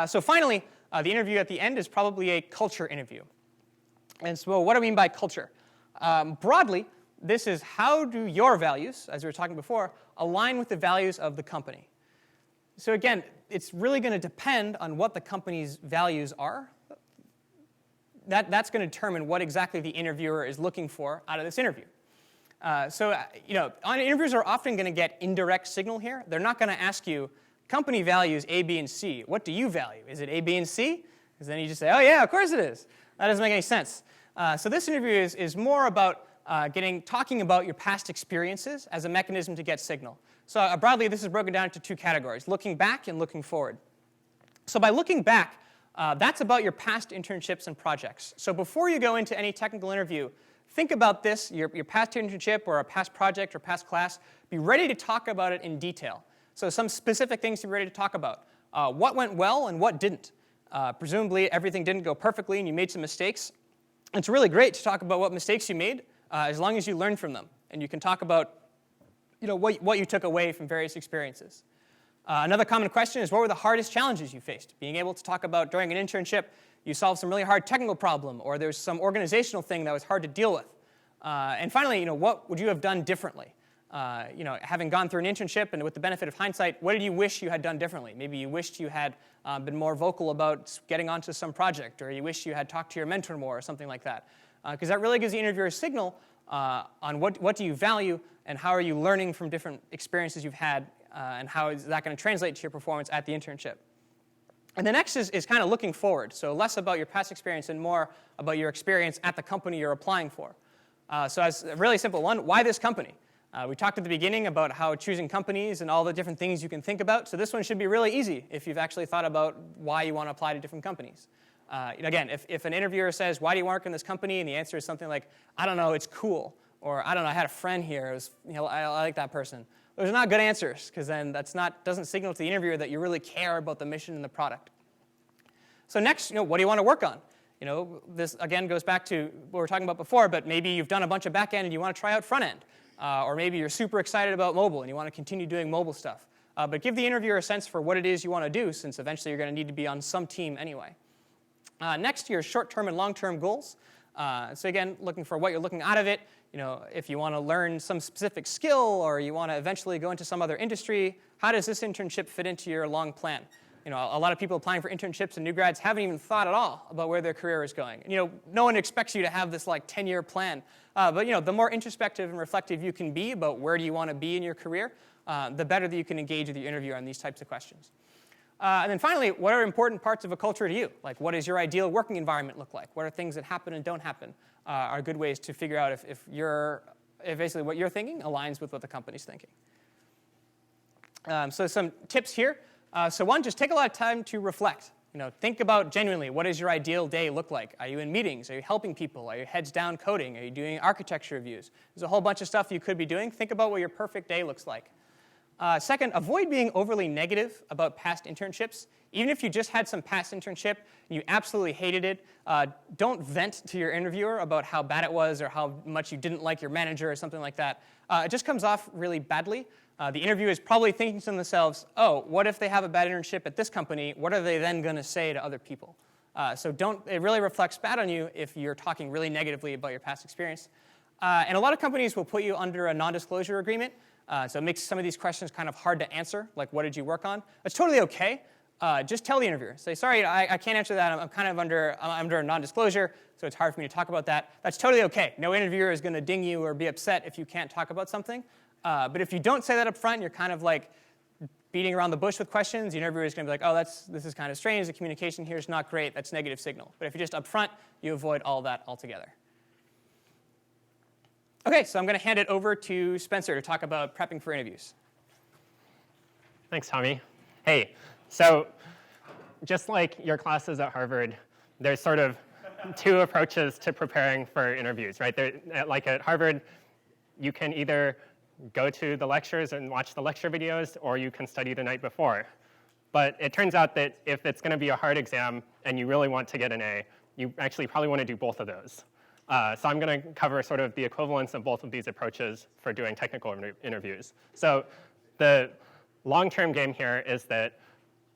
Speaker 2: So finally, the interview at the end is probably a culture interview. And so what do I mean by culture? Broadly, this is how do your values, as we were talking before, align with the values of the company. So again, it's really going to depend on what the company's values are. That's going to determine what exactly the interviewer is looking for out of this interview. Interviewers are often going to get indirect signal here. They're not going to ask you, company values A, B, and C. What do you value? Is it A, B, and C? Because then you just say, oh yeah, of course it is. That doesn't make any sense. So this interview is more about talking about your past experiences as a mechanism to get signal. So broadly, this is broken down into two categories, looking back and looking forward. So by looking back, that's about your past internships and projects. So before you go into any technical interview, think about this, your past internship or a past project or past class. Be ready to talk about it in detail. So some specific things to be ready to talk about. What went well and what didn't. Presumably, everything didn't go perfectly and you made some mistakes. It's really great to talk about what mistakes you made as long as you learn from them. And you can talk about what you took away from various experiences. Another common question is, what were the hardest challenges you faced? Being able to talk about during an internship, you solved some really hard technical problem, or there's some organizational thing that was hard to deal with. And finally, what would you have done differently? Having gone through an internship and with the benefit of hindsight, what did you wish you had done differently? Maybe you wished you had been more vocal about getting onto some project, or you wish you had talked to your mentor more, or something like that. Because that really gives the interviewer a signal on what do you value and how are you learning from different experiences you've had, and how is that going to translate to your performance at the internship. And the next is kind of looking forward, so less about your past experience and more about your experience at the company you're applying for. So as a really simple one, why this company? We talked at the beginning about how choosing companies and all the different things you can think about, so this one should be really easy if you've actually thought about why you want to apply to different companies. Again, if an interviewer says, why do you work in this company? And the answer is something like, I don't know, it's cool. Or I don't know, I had a friend here, I like that person. Those are not good answers, because then doesn't signal to the interviewer that you really care about the mission and the product. So next, what do you want to work on? This again goes back to what we were talking about before, but maybe you've done a bunch of back end and you want to try out front end. Or maybe you're super excited about mobile and you want to continue doing mobile stuff. But give the interviewer a sense for what it is you want to do, since eventually you're going to need to be on some team anyway. Next, your short-term and long-term goals. So again, looking for what you're looking out of it. If you want to learn some specific skill or you want to eventually go into some other industry, how does this internship fit into your long plan? A lot of people applying for internships and new grads haven't even thought at all about where their career is going. No one expects you to have this 10-year plan. But the more introspective and reflective you can be about where do you want to be in your career, the better that you can engage with the interviewer on these types of questions. And then finally, what are important parts of a culture to you? Like, what does your ideal working environment look like? What are things that happen and don't happen? Are good ways to figure out if basically what you're thinking aligns with what the company's thinking. So some tips here. So one, just take a lot of time to reflect. Think about genuinely, what does your ideal day look like? Are you in meetings? Are you helping people? Are you heads down coding? Are you doing architecture reviews? There's a whole bunch of stuff you could be doing. Think about what your perfect day looks like. Second, avoid being overly negative about past internships. Even if you just had some past internship and you absolutely hated it, don't vent to your interviewer about how bad it was or how much you didn't like your manager or something like that. It just comes off really badly. The interviewer is probably thinking to themselves, oh, what if they have a bad internship at this company? What are they then going to say to other people? So it really reflects bad on you if you're talking really negatively about your past experience. And a lot of companies will put you under a non-disclosure agreement. So it makes some of these questions kind of hard to answer, like what did you work on? It's totally OK. Just tell the interviewer. Say, sorry, I can't answer that. I'm kind of under a non-disclosure, so it's hard for me to talk about that. That's totally OK. No interviewer is going to ding you or be upset if you can't talk about something. But if you don't say that up front, you're kind of like beating around the bush with questions. The interviewer is going to be like, oh, this is kind of strange. The communication here is not great. That's negative signal. But if you're just up front, you avoid all that altogether. OK, so I'm going to hand it over to Spencer to talk about prepping for interviews.
Speaker 4: Thanks, Tommy. Hey, so just like your classes at Harvard, there's sort of two approaches to preparing for interviews, right? Like at Harvard, you can either go to the lectures and watch the lecture videos, or you can study the night before. But it turns out that if it's going to be a hard exam and you really want to get an A, you actually probably want to do both of those. So I'm going to cover sort of the equivalence of both of these approaches for doing technical interviews. So the long-term game here is that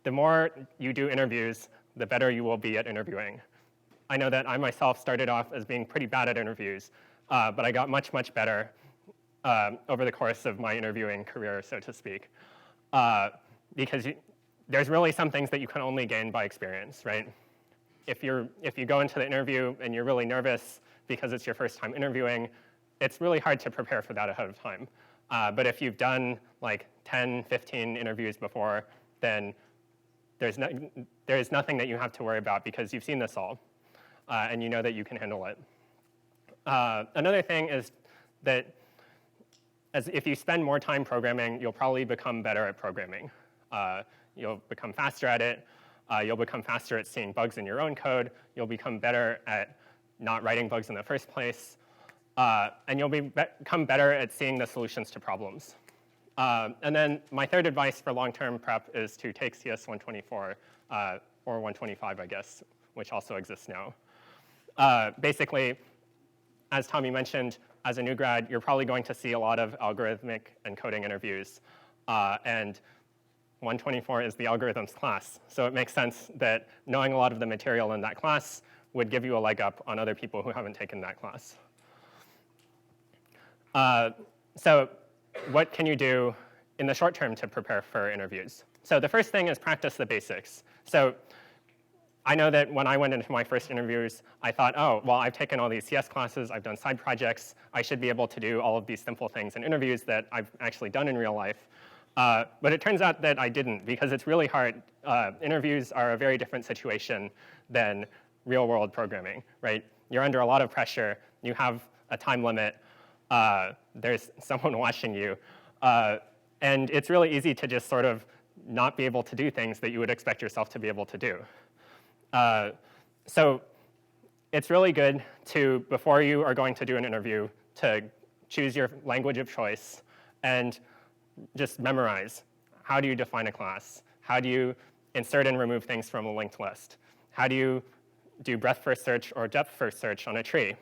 Speaker 4: the more you do interviews, the better you will be at interviewing. I know that I myself started off as being pretty bad at interviews, but I got much, much better over the course of my interviewing career, so to speak. Because there's really some things that you can only gain by experience, right? If you go into the interview and you're really nervous because it's your first time interviewing, it's really hard to prepare for that ahead of time. But if you've done like 10, 15 interviews before, then there's nothing that you have to worry about because you've seen this all, and you know that you can handle it. Another thing is that if you spend more time programming, you'll probably become better at programming. You'll become faster at it. You'll become faster at seeing bugs in your own code. You'll become better at not writing bugs in the first place. And you'll become better at seeing the solutions to problems. And then my third advice for long-term prep is to take CS124, or 125, I guess, which also exists now. Basically, as Tommy mentioned, as a new grad, you're probably going to see a lot of algorithmic and coding interviews. And 124 is the algorithms class. So it makes sense that knowing a lot of the material in that class would give you a leg up on other people who haven't taken that class. So what can you do in the short term to prepare for interviews? So the first thing is practice the basics. So I know that when I went into my first interviews, I thought, oh, well, I've taken all these CS classes, I've done side projects, I should be able to do all of these simple things in interviews that I've actually done in real life. But it turns out that I didn't, because it's really hard. Interviews are a very different situation than real-world programming, right? You're under a lot of pressure. You have a time limit. There's someone watching you. And it's really easy to just sort of not be able to do things that you would expect yourself to be able to do. So it's really good to, before you are going to do an interview, to choose your language of choice and just memorize. How do you define a class? How do you insert and remove things from a linked list? How do you do breadth-first search or depth-first search on a tree?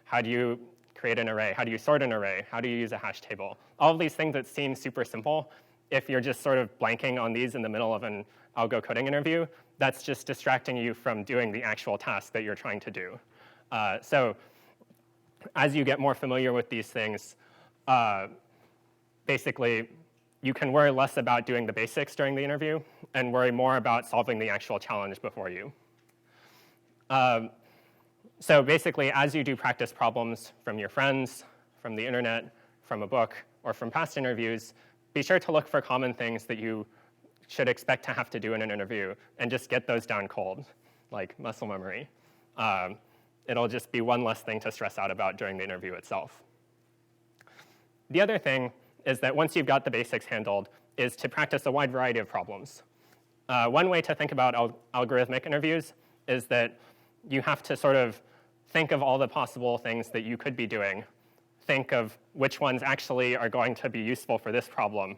Speaker 4: How do you create an array? How do you sort an array? How do you use a hash table? All of these things that seem super simple, if you're just sort of blanking on these in the middle of an algo coding interview, that's just distracting you from doing the actual task that you're trying to do. So as you get more familiar with these things, basically, you can worry less about doing the basics during the interview and worry more about solving the actual challenge before you. So basically, as you do practice problems from your friends, from the internet, from a book, or from past interviews, be sure to look for common things that you should expect to have to do in an interview and just get those down cold, like muscle memory. It'll just be one less thing to stress out about during the interview itself. The other thing is that once you've got the basics handled, is to practice a wide variety of problems. One way to think about algorithmic interviews is that you have to sort of think of all the possible things that you could be doing, think of which ones actually are going to be useful for this problem,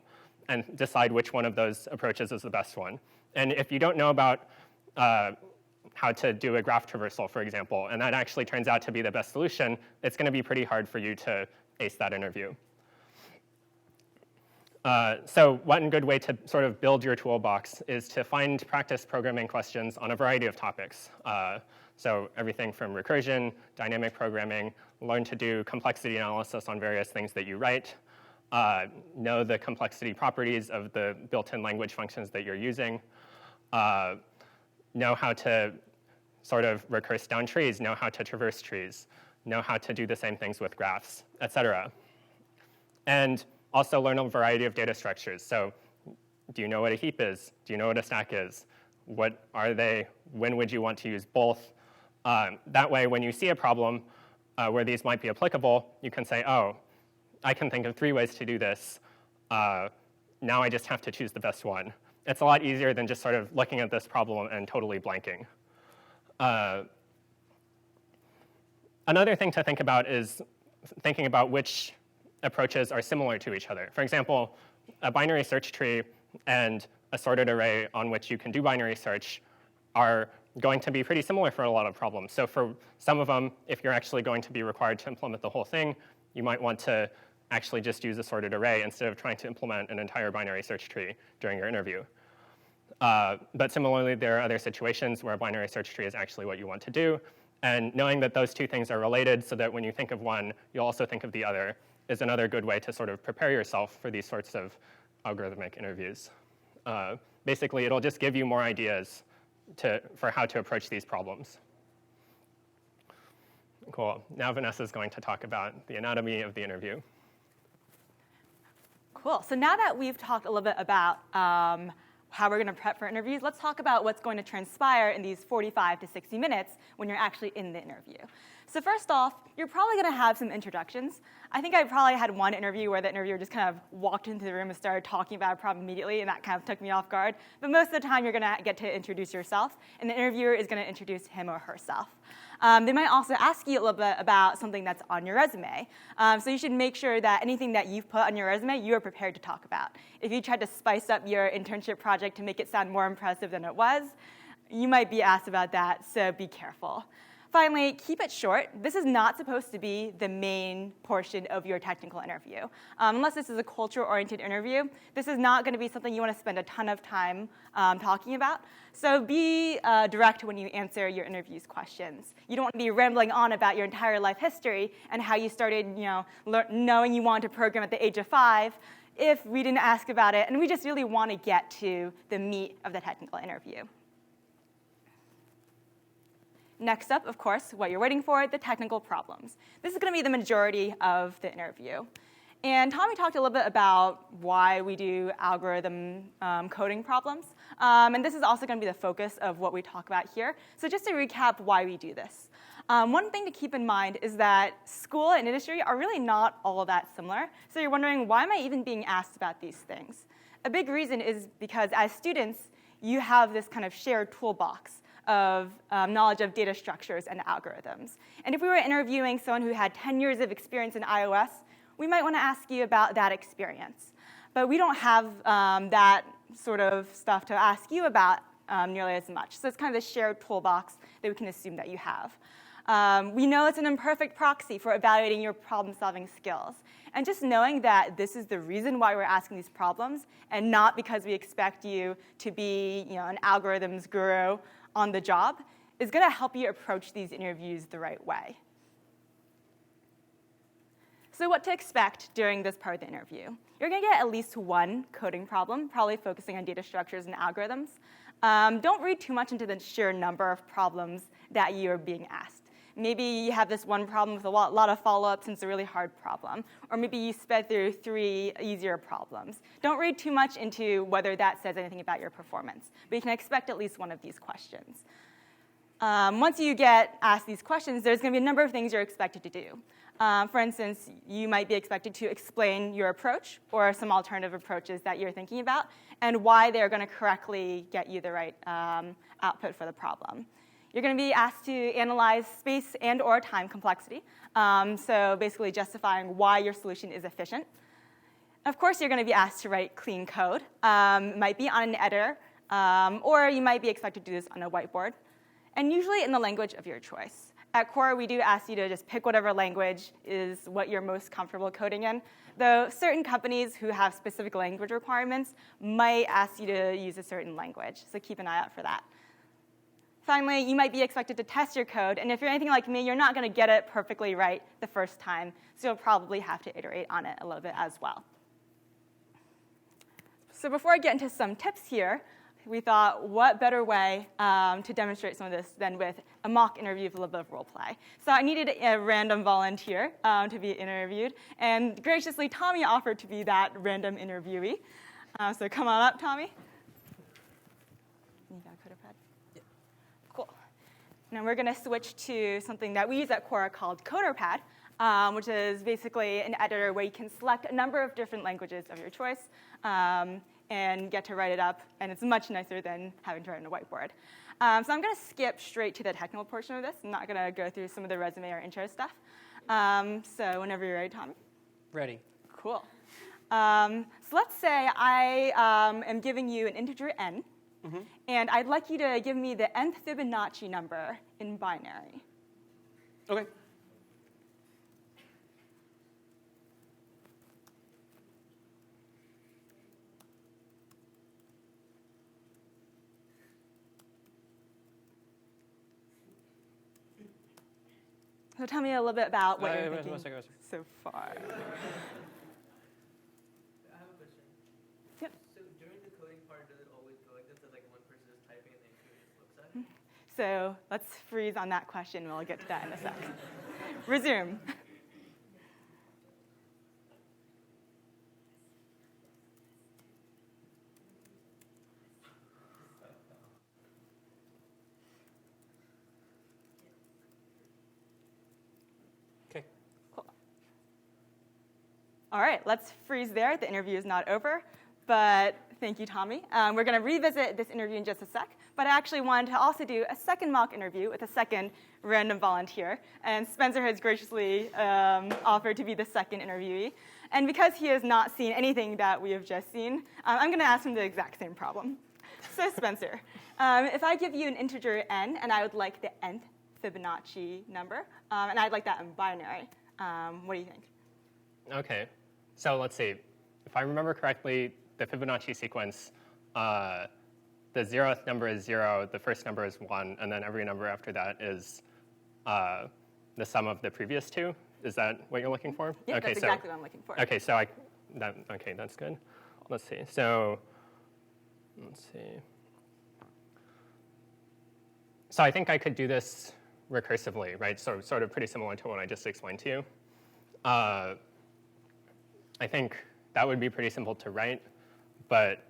Speaker 4: and decide which one of those approaches is the best one. And if you don't know about how to do a graph traversal, for example, and that actually turns out to be the best solution, it's going to be pretty hard for you to ace that interview. So one good way to sort of build your toolbox is to find practice programming questions on a variety of topics. So everything from recursion, dynamic programming, learn to do complexity analysis on various things that you write, know the complexity properties of the built-in language functions that you're using, know how to sort of recurse down trees, know how to traverse trees, know how to do the same things with graphs, et cetera. And also learn a variety of data structures. So do you know what a heap is? Do you know what a stack is? What are they? When would you want to use both? That way, when you see a problem where these might be applicable, you can say, oh, I can think of 3 ways to do this. Now I just have to choose the best one. It's a lot easier than just sort of looking at this problem and totally blanking. Another thing to think about is thinking about which approaches are similar to each other. For example, a binary search tree and a sorted array on which you can do binary search are going to be pretty similar for a lot of problems. So for some of them, if you're actually going to be required to implement the whole thing, you might want to actually just use a sorted array instead of trying to implement an entire binary search tree during your interview. But similarly, there are other situations where a binary search tree is actually what you want to do. And knowing that those 2 things are related so that when you think of one, you'll also think of the other is another good way to sort of prepare yourself for these sorts of algorithmic interviews. Basically, it'll just give you more ideas for how to approach these problems. Cool. Now Vanessa's going to talk about the anatomy of the interview.
Speaker 3: Cool. So now that we've talked a little bit about how we're going to prep for interviews, let's talk about what's going to transpire in these 45 to 60 minutes when you're actually in the interview. So first off, you're probably going to have some introductions. I think I probably had one interview where the interviewer just kind of walked into the room and started talking about a problem immediately, and that kind of took me off guard. But most of the time, you're going to get to introduce yourself, and the interviewer is going to introduce him or herself. They might also ask you a little bit about something that's on your resume. So you should make sure that anything that you've put on your resume, you are prepared to talk about. If you tried to spice up your internship project to make it sound more impressive than it was, you might be asked about that, so be careful. Finally, keep it short. This is not supposed to be the main portion of your technical interview. Unless this is a culture-oriented interview, this is not going to be something you want to spend a ton of time talking about. So be direct when you answer your interview's questions. You don't want to be rambling on about your entire life history and how you started, knowing you wanted to program at the age of 5 if we didn't ask about it, and we just really want to get to the meat of the technical interview. Next up, of course, what you're waiting for, the technical problems. This is going to be the majority of the interview. And Tommy talked a little bit about why we do algorithm coding problems. And this is also going to be the focus of what we talk about here. So just to recap why we do this. One thing to keep in mind is that school and industry are really not all that similar. So you're wondering, why am I even being asked about these things? A big reason is because as students, you have this kind of shared toolbox of knowledge of data structures and algorithms. And if we were interviewing someone who had 10 years of experience in iOS, we might want to ask you about that experience. But we don't have that sort of stuff to ask you about nearly as much. So it's kind of the shared toolbox that we can assume that you have. We know it's an imperfect proxy for evaluating your problem-solving skills. And just knowing that this is the reason why we're asking these problems, and not because we expect you to be an algorithms guru on the job, is going to help you approach these interviews the right way. So what to expect during this part of the interview? You're going to get at least one coding problem, probably focusing on data structures and algorithms. Don't read too much into the sheer number of problems that you're being asked. Maybe you have this one problem with a lot of follow-ups and it's a really hard problem. Or maybe you sped through 3 easier problems. Don't read too much into whether that says anything about your performance. But you can expect at least one of these questions. Once you get asked these questions, there's going to be a number of things you're expected to do. For instance, you might be expected to explain your approach or some alternative approaches that you're thinking about and why they're going to correctly get you the right output for the problem. You're going to be asked to analyze space and or time complexity, so basically justifying why your solution is efficient. Of course, you're going to be asked to write clean code. It might be on an editor, or you might be expected to do this on a whiteboard, and usually in the language of your choice. At Quora, we do ask you to just pick whatever language is what you're most comfortable coding in, though certain companies who have specific language requirements might ask you to use a certain language, so keep an eye out for that. Finally, you might be expected to test your code, and if you're anything like me, you're not going to get it perfectly right the first time, so you'll probably have to iterate on it a little bit as well. So before I get into some tips here, we thought, what better way to demonstrate some of this than with a mock interview with a little bit of role play. So I needed a random volunteer to be interviewed, and graciously, Tommy offered to be that random interviewee. So come on up, Tommy. You got a coder pad? Yeah. Cool. Now we're going to switch to something that we use at Quora called CoderPad, which is basically an editor where you can select a number of different languages of your choice and get to write it up, and it's much nicer than having to write on a whiteboard. So I'm going to skip straight to the technical portion of this. I'm not going to go through some of the resume or intro stuff. So whenever you're ready, Tommy.
Speaker 2: Ready.
Speaker 3: Cool. So let's say I am giving you an integer n, and I'd like you to give me the nth Fibonacci number in binary.
Speaker 2: OK.
Speaker 3: So tell me a little bit about what you're thinking
Speaker 2: one second.
Speaker 3: so far.
Speaker 6: I have a question.
Speaker 3: Yep.
Speaker 6: So during the coding part, does it always go like this? That like one person is typing and then two just looks at it?
Speaker 3: So let's freeze on that question. We'll get to that in a sec. Resume.
Speaker 2: OK.
Speaker 3: Cool. All right, let's freeze there. The interview is not over, but thank you, Tommy. We're going to revisit this interview in just a sec, but I actually wanted to also do a second mock interview with a second random volunteer, and Spencer has graciously offered to be the second interviewee. And because he has not seen anything that we have just seen, I'm going to ask him the exact same problem. So Spencer, if I give you an integer n, and I would like the nth Fibonacci number, and I'd like that in binary, what do you think?
Speaker 4: OK, so let's see. If I remember correctly, the Fibonacci sequence, the 0th number is 0, the first number is 1, and then every number after that is the sum of the previous two. Is that what you're looking for?
Speaker 3: Yeah,
Speaker 4: okay,
Speaker 3: that's exactly what I'm looking for.
Speaker 4: OK, so OK, that's good. Let's see. So let's see. So I think I could do this recursively, right? So sort of pretty similar to what I just explained to you. I think that would be pretty simple to write, but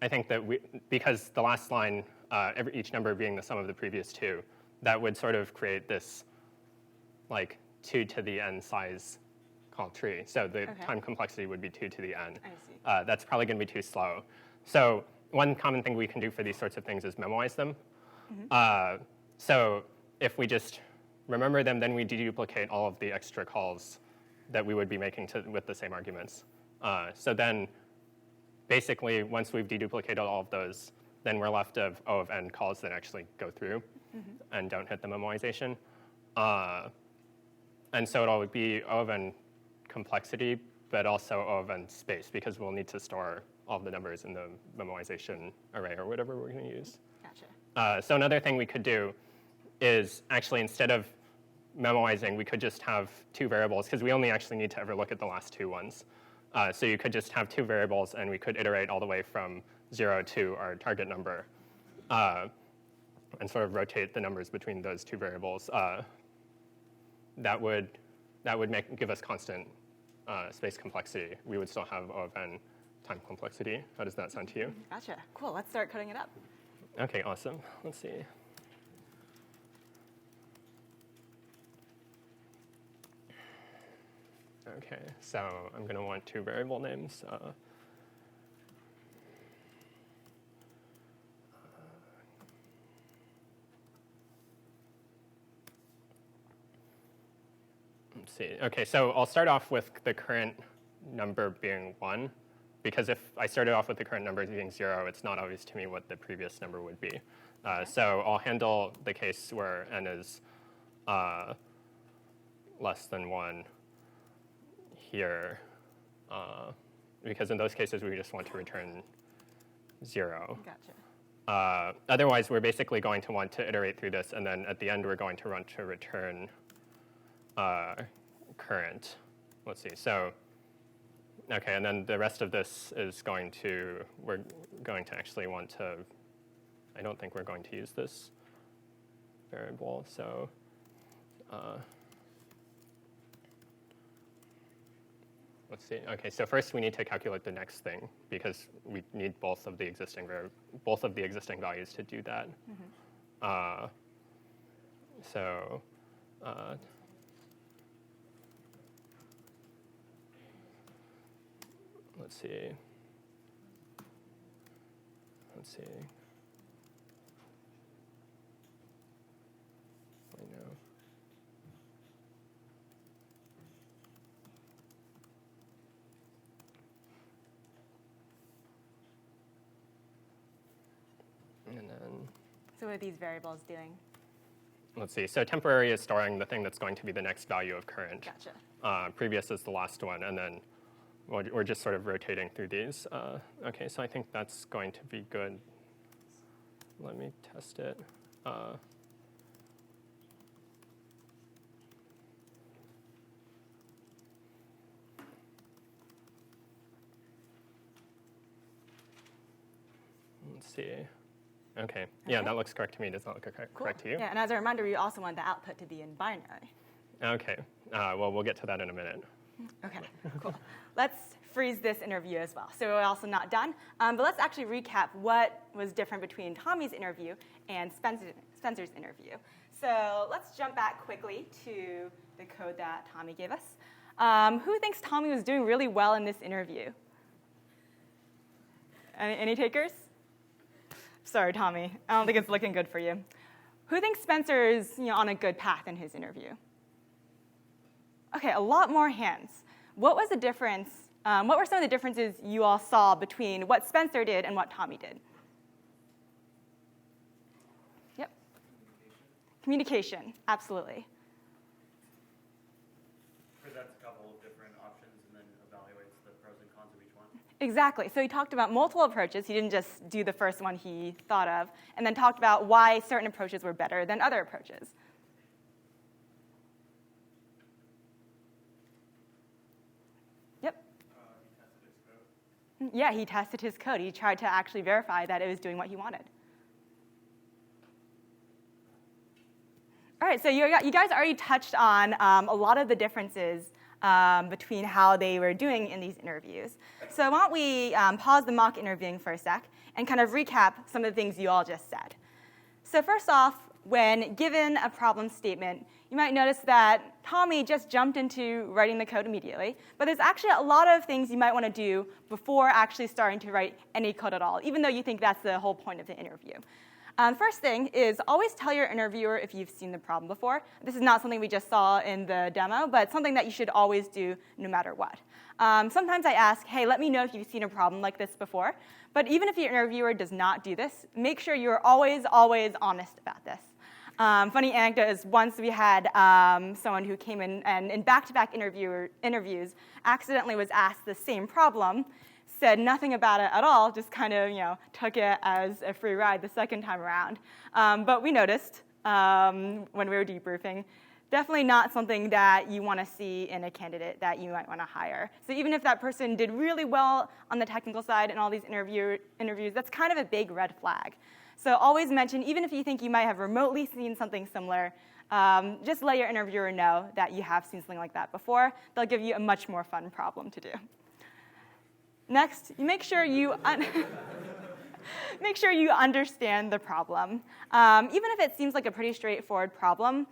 Speaker 4: I think that because the last line, each number being the sum of the previous two, that would sort of create this like 2 to the n size called tree. So the time complexity would be 2 to the n.
Speaker 3: I see.
Speaker 4: That's probably going to be too slow. So one common thing we can do for these sorts of things is memorize them. So if we just remember them, then we deduplicate all of the extra calls that we would be making with the same arguments. So then basically, once we've deduplicated all of those, then we're left of O of n calls that actually go through and don't hit the memoization. And so it'll be O of n complexity, but also O of n space, because we'll need to store all of the numbers in the memoization array or whatever we're going to use.
Speaker 3: Gotcha.
Speaker 4: So another thing we could do is actually, instead of memoizing, we could just have two variables, because we only actually need to ever look at the last two ones. So you could just have two variables, and we could iterate all the way from 0 to our target number and sort of rotate the numbers between those two variables. That would give us constant space complexity. We would still have O of n time complexity. How does that sound to you?
Speaker 3: Gotcha. Cool. Let's start coding it up.
Speaker 4: OK, awesome. Let's see. Okay, so I'm going to want two variable names. Let's see. Okay, so I'll start off with the current number being 1, because if I started off with the current number being 0, it's not obvious to me what the previous number would be. So I'll handle the case where n is less than 1 here, because in those cases we just want to return 0.
Speaker 3: Gotcha.
Speaker 4: Otherwise, we're basically going to want to iterate through this, and then at the end we're going to want to return current. Let's see. So, okay, and then the rest of this is we're going to actually want to, I don't think we're going to use this variable, so let's see. Okay, so first we need to calculate the next thing, because we need both of the existing values to do that. So let's see. I know. And then,
Speaker 3: So what are these variables doing?
Speaker 4: let's see. So temporary is storing the thing that's going to be the next value of current.
Speaker 3: Gotcha.
Speaker 4: Previous is the last one, and then we're just sort of rotating through these. Okay, so I think that's going to be good. Let me test it. Let's see. Okay. Yeah, that looks correct to me. Does that look correct to you?
Speaker 3: Yeah, and as a reminder, we also want the output to be in binary.
Speaker 4: Okay. Well, we'll get to that in a minute.
Speaker 3: Okay, cool. Let's freeze this interview as well. So we're also not done. But let's actually recap what was different between Tommy's interview and Spencer's interview. So let's jump back quickly to the code that Tommy gave us. Who thinks Tommy was doing really well in this interview? Any takers? Sorry, Tommy. I don't think it's looking good for you. Who thinks Spencer is on a good path in his interview? Okay, a lot more hands. What was the difference? What were some of the differences you all saw between what Spencer did and what Tommy did? Yep. Communication, absolutely.
Speaker 6: Presents a couple of different options and then evaluates the pros and cons of each one.
Speaker 3: Exactly. So he talked about multiple approaches. He didn't just do the first one he thought of, and then talked about why certain approaches were better than other approaches. Yep.
Speaker 5: He tested his code.
Speaker 3: Yeah, he tested his code. He tried to actually verify that it was doing what he wanted. All right, so you guys already touched on a lot of the differences between how they were doing in these interviews. So why don't we pause the mock interviewing for a sec and kind of recap some of the things you all just said. So first off, when given a problem statement, you might notice that Tommy just jumped into writing the code immediately, but there's actually a lot of things you might want to do before actually starting to write any code at all, even though you think that's the whole point of the interview. First thing is always tell your interviewer if you've seen the problem before. This is not something we just saw in the demo, but something that you should always do no matter what. Sometimes I ask, hey, let me know if you've seen a problem like this before. But even if your interviewer does not do this, make sure you're always, always honest about this. Funny anecdote is once we had someone who came in and in back-to-back interviews accidentally was asked the same problem, said nothing about it at all, just kind of took it as a free ride the second time around. But we noticed when we were debriefing, definitely not something that you want to see in a candidate that you might want to hire. So even if that person did really well on the technical side in all these interviews, that's kind of a big red flag. So always mention, even if you think you might have remotely seen something similar, just let your interviewer know that you have seen something like that before. They'll give you a much more fun problem to do. Next, you make sure you understand the problem. Even if it seems like a pretty straightforward problem,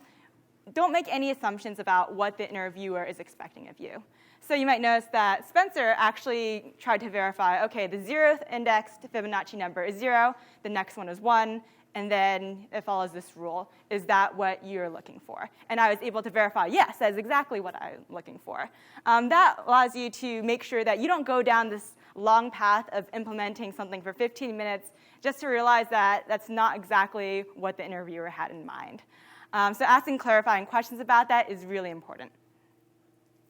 Speaker 3: don't make any assumptions about what the interviewer is expecting of you. So you might notice that Spencer actually tried to verify, OK, the 0th indexed Fibonacci number is 0, the next one is 1, and then it follows this rule. Is that what you're looking for? And I was able to verify, yes, that is exactly what I'm looking for. That allows you to make sure that you don't go down this long path of implementing something for 15 minutes just to realize that that's not exactly what the interviewer had in mind. So asking clarifying questions about that is really important.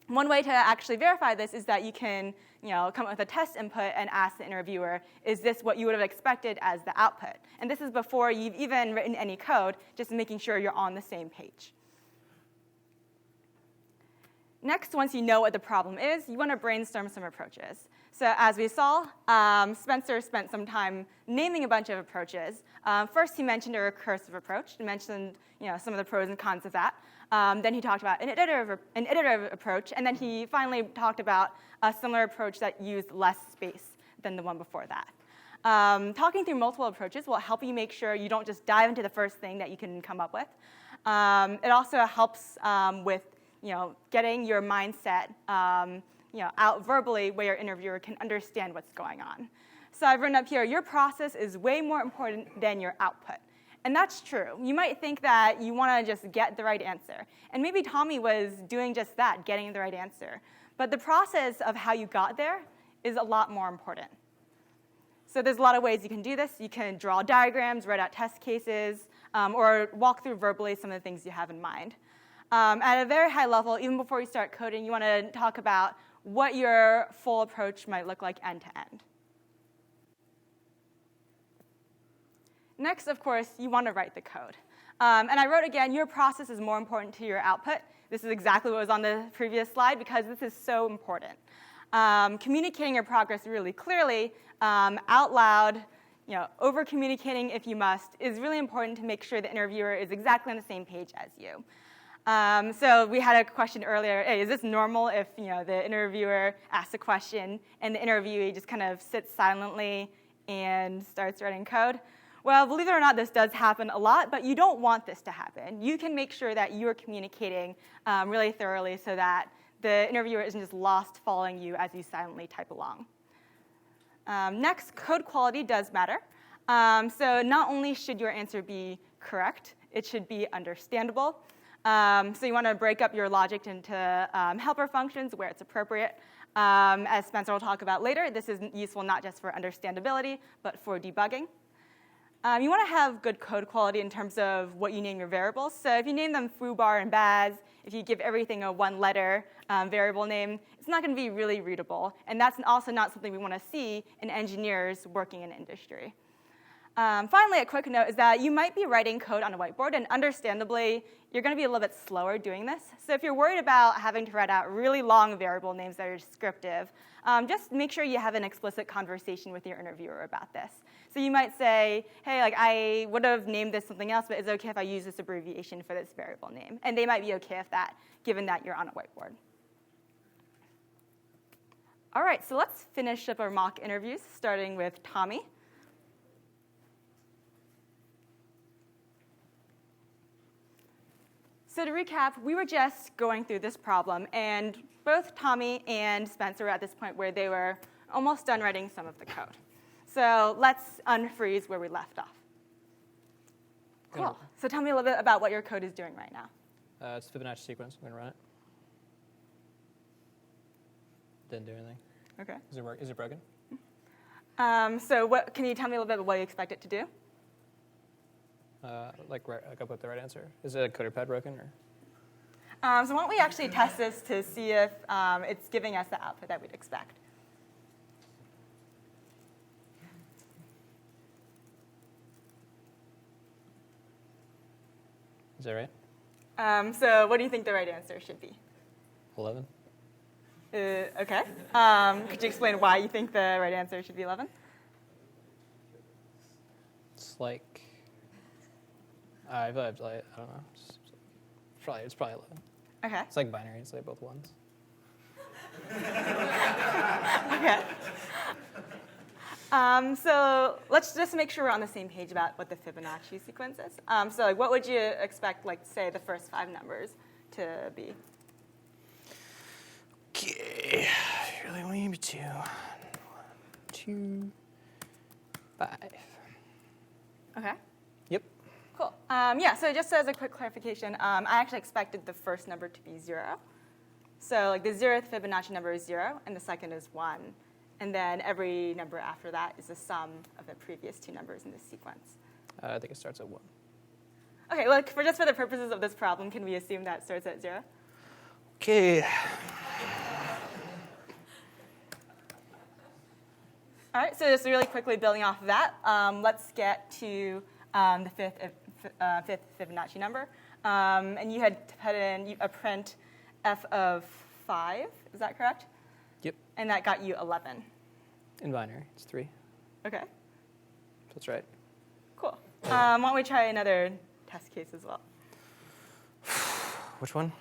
Speaker 3: One way to actually verify this is that you can come up with a test input and ask the interviewer, is this what you would have expected as the output? And this is before you've even written any code, just making sure you're on the same page. Next, once you know what the problem is, you want to brainstorm some approaches. So as we saw, Spencer spent some time naming a bunch of approaches. First, he mentioned a recursive approach. He mentioned some of the pros and cons of that. Then he talked about an iterative approach. And then he finally talked about a similar approach that used less space than the one before that. Talking through multiple approaches will help you make sure you don't just dive into the first thing that you can come up with. It also helps with getting your mindset out verbally where your interviewer can understand what's going on. So I've written up here, your process is way more important than your output. And that's true. You might think that you want to just get the right answer. And maybe Tommy was doing just that, getting the right answer. But the process of how you got there is a lot more important. So there's a lot of ways you can do this. You can draw diagrams, write out test cases, or walk through verbally some of the things you have in mind. At a very high level, even before you start coding, you want to talk about what your full approach might look like end to end. Next, of course, you want to write the code. And I wrote again, your process is more important to your output. This is exactly what was on the previous slide because this is so important. Communicating your progress really clearly, out loud, over communicating if you must, is really important to make sure the interviewer is exactly on the same page as you. So we had a question earlier, hey, is this normal if the interviewer asks a question and the interviewee just kind of sits silently and starts writing code? Well, believe it or not, this does happen a lot, but you don't want this to happen. You can make sure that you're communicating really thoroughly so that the interviewer isn't just lost following you as you silently type along. Next, code quality does matter. So not only should your answer be correct, it should be understandable. So you want to break up your logic into helper functions where it's appropriate. As Spencer will talk about later, this is useful not just for understandability, but for debugging. You want to have good code quality in terms of what you name your variables. So if you name them foobar and baz, if you give everything a one-letter variable name, it's not going to be really readable. And that's also not something we want to see in engineers working in industry. Finally, a quick note is that you might be writing code on a whiteboard, and understandably, you're going to be a little bit slower doing this. So if you're worried about having to write out really long variable names that are descriptive, just make sure you have an explicit conversation with your interviewer about this. So you might say, hey, I would have named this something else, but is it OK if I use this abbreviation for this variable name? And they might be OK with that, given that you're on a whiteboard. All right, so let's finish up our mock interviews, starting with Tommy. So to recap, we were just going through this problem, and both Tommy and Spencer were at this point where they were almost done writing some of the code. So let's unfreeze where we left off. Cool. So tell me a little bit about what your code is doing right now.
Speaker 2: It's a Fibonacci sequence. I'm going to run it. Didn't do anything.
Speaker 3: OK.
Speaker 2: Is it broken?
Speaker 3: So can you tell me a little bit about what you expect it to do?
Speaker 2: I put the right answer. Is a coder pad broken? Or?
Speaker 3: So why don't we actually test this to see if it's giving us the output that we'd expect.
Speaker 2: Is that right?
Speaker 3: So what do you think the right answer should be?
Speaker 2: 11.
Speaker 3: OK. Could you explain why you think the right answer should be 11?
Speaker 2: It's like, I don't know. It's probably 11.
Speaker 3: OK.
Speaker 2: It's like binary. It's like both ones.
Speaker 3: OK. So let's just make sure we're on the same page about what the Fibonacci sequence is. So what would you expect, say, the first 5 numbers to be?
Speaker 2: Okay, really want me to. 1, 2, 5.
Speaker 3: Okay.
Speaker 2: Yep.
Speaker 3: Cool. Yeah, so just as a quick clarification, I actually expected the first number to be 0. So like the 0th Fibonacci number is 0, and the second is 1. And then every number after that is the sum of the previous 2 numbers in this sequence.
Speaker 2: I think it starts at 1.
Speaker 3: Okay, look, just for the purposes of this problem, can we assume that starts at 0?
Speaker 2: Okay.
Speaker 3: All right, so just really quickly building off of that, let's get to the fifth Fibonacci number. And you had put in a print f of 5, is that correct?
Speaker 2: Yep.
Speaker 3: And that got you 11.
Speaker 2: In binary, it's 3.
Speaker 3: Okay,
Speaker 2: That's right.
Speaker 3: cool. Why don't we try another test case as well?
Speaker 2: Which one?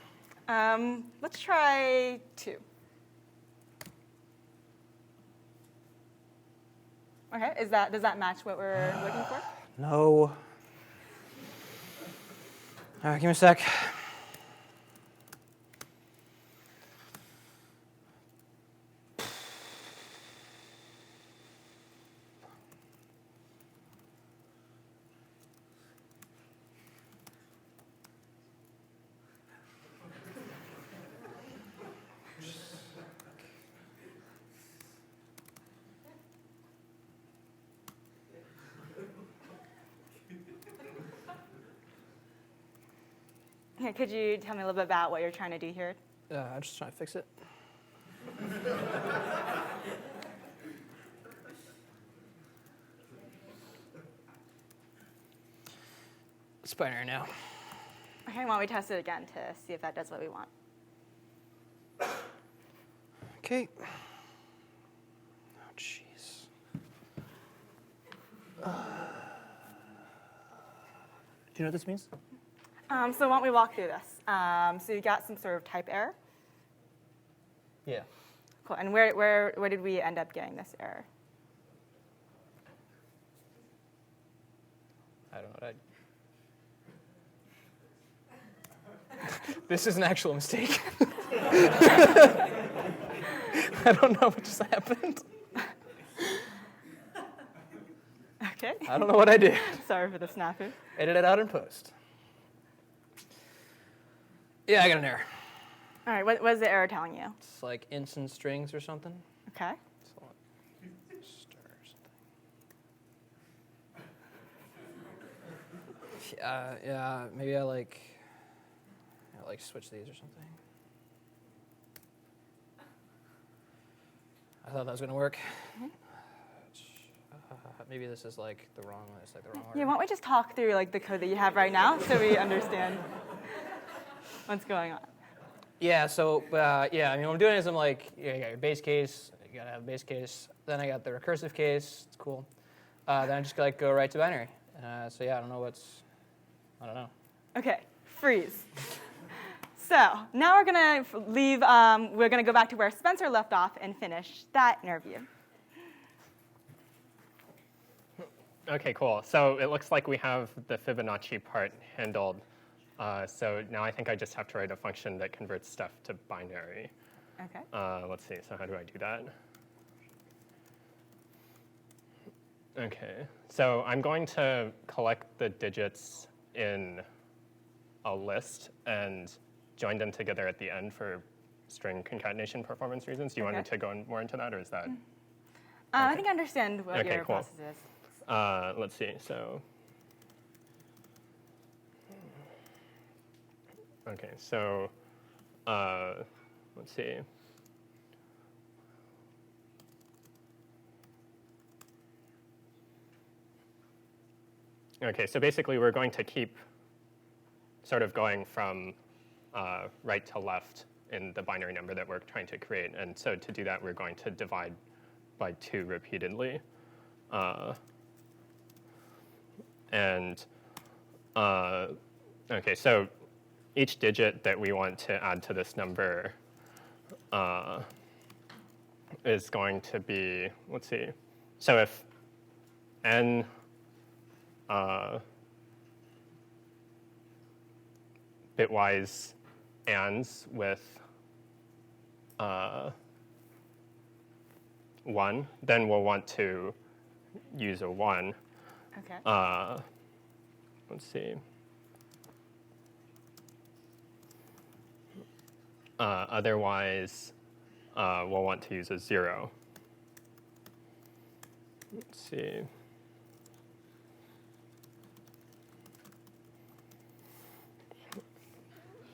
Speaker 3: Let's try 2. Okay, does that match what we're looking for?
Speaker 2: No. All right, give me a sec.
Speaker 3: Okay, could you tell me a little bit about what you're trying to do here?
Speaker 2: I'm just trying to fix it. It's binary now.
Speaker 3: Okay, why don't we test it again to see if that does what we want?
Speaker 2: Okay. Oh, jeez. Do you know what this means?
Speaker 3: So why don't we walk through this? So you got some sort of type error.
Speaker 2: Yeah.
Speaker 3: Cool. And where did we end up getting this error?
Speaker 2: I don't know what This is an actual mistake. I don't know what just happened.
Speaker 3: Okay.
Speaker 2: I don't know what I did.
Speaker 3: Sorry for the snafu.
Speaker 2: Edit it out in post. Yeah, I got an error.
Speaker 3: All right, what is the error telling you?
Speaker 2: It's like ints and strings or something.
Speaker 3: Okay.
Speaker 2: So star or something. Yeah, maybe I like switch these or something. I thought that was gonna work. Maybe this is like the wrong. It's like the wrong order.
Speaker 3: Yeah, why don't we just talk through like the code that you have right now so we understand what's going on?
Speaker 2: Yeah. So yeah, I mean, what I'm doing is I'm like, you got your base case. You gotta have a base case. Then I got the recursive case. It's cool. Then I just like go right to binary. So yeah, I don't know.
Speaker 3: Okay, freeze. So now we're gonna leave. We're gonna go back to where Spencer left off and finish that interview.
Speaker 4: Okay, cool. So it looks like we have the Fibonacci part handled. So now I think I just have to write a function that converts stuff to binary.
Speaker 3: Okay.
Speaker 4: Let's see, so how do I do that? Okay, so I'm going to collect the digits in a list and join them together at the end for string concatenation performance reasons. Do you want me
Speaker 3: Okay.
Speaker 4: to go in more into that, or is that?
Speaker 3: I think I understand what
Speaker 4: Okay,
Speaker 3: your
Speaker 4: cool.
Speaker 3: process is.
Speaker 4: Let's see, so. Okay, so let's see. Okay, so basically we're going to keep sort of going from right to left in the binary number that we're trying to create. And so to do that, we're going to divide by 2 repeatedly. Okay, so each digit that we want to add to this number is going to be, let's see. So if n bitwise ands with 1, then we'll want to use a 1.
Speaker 3: Okay.
Speaker 4: Let's see. Otherwise, we'll want to use a 0. Let's see.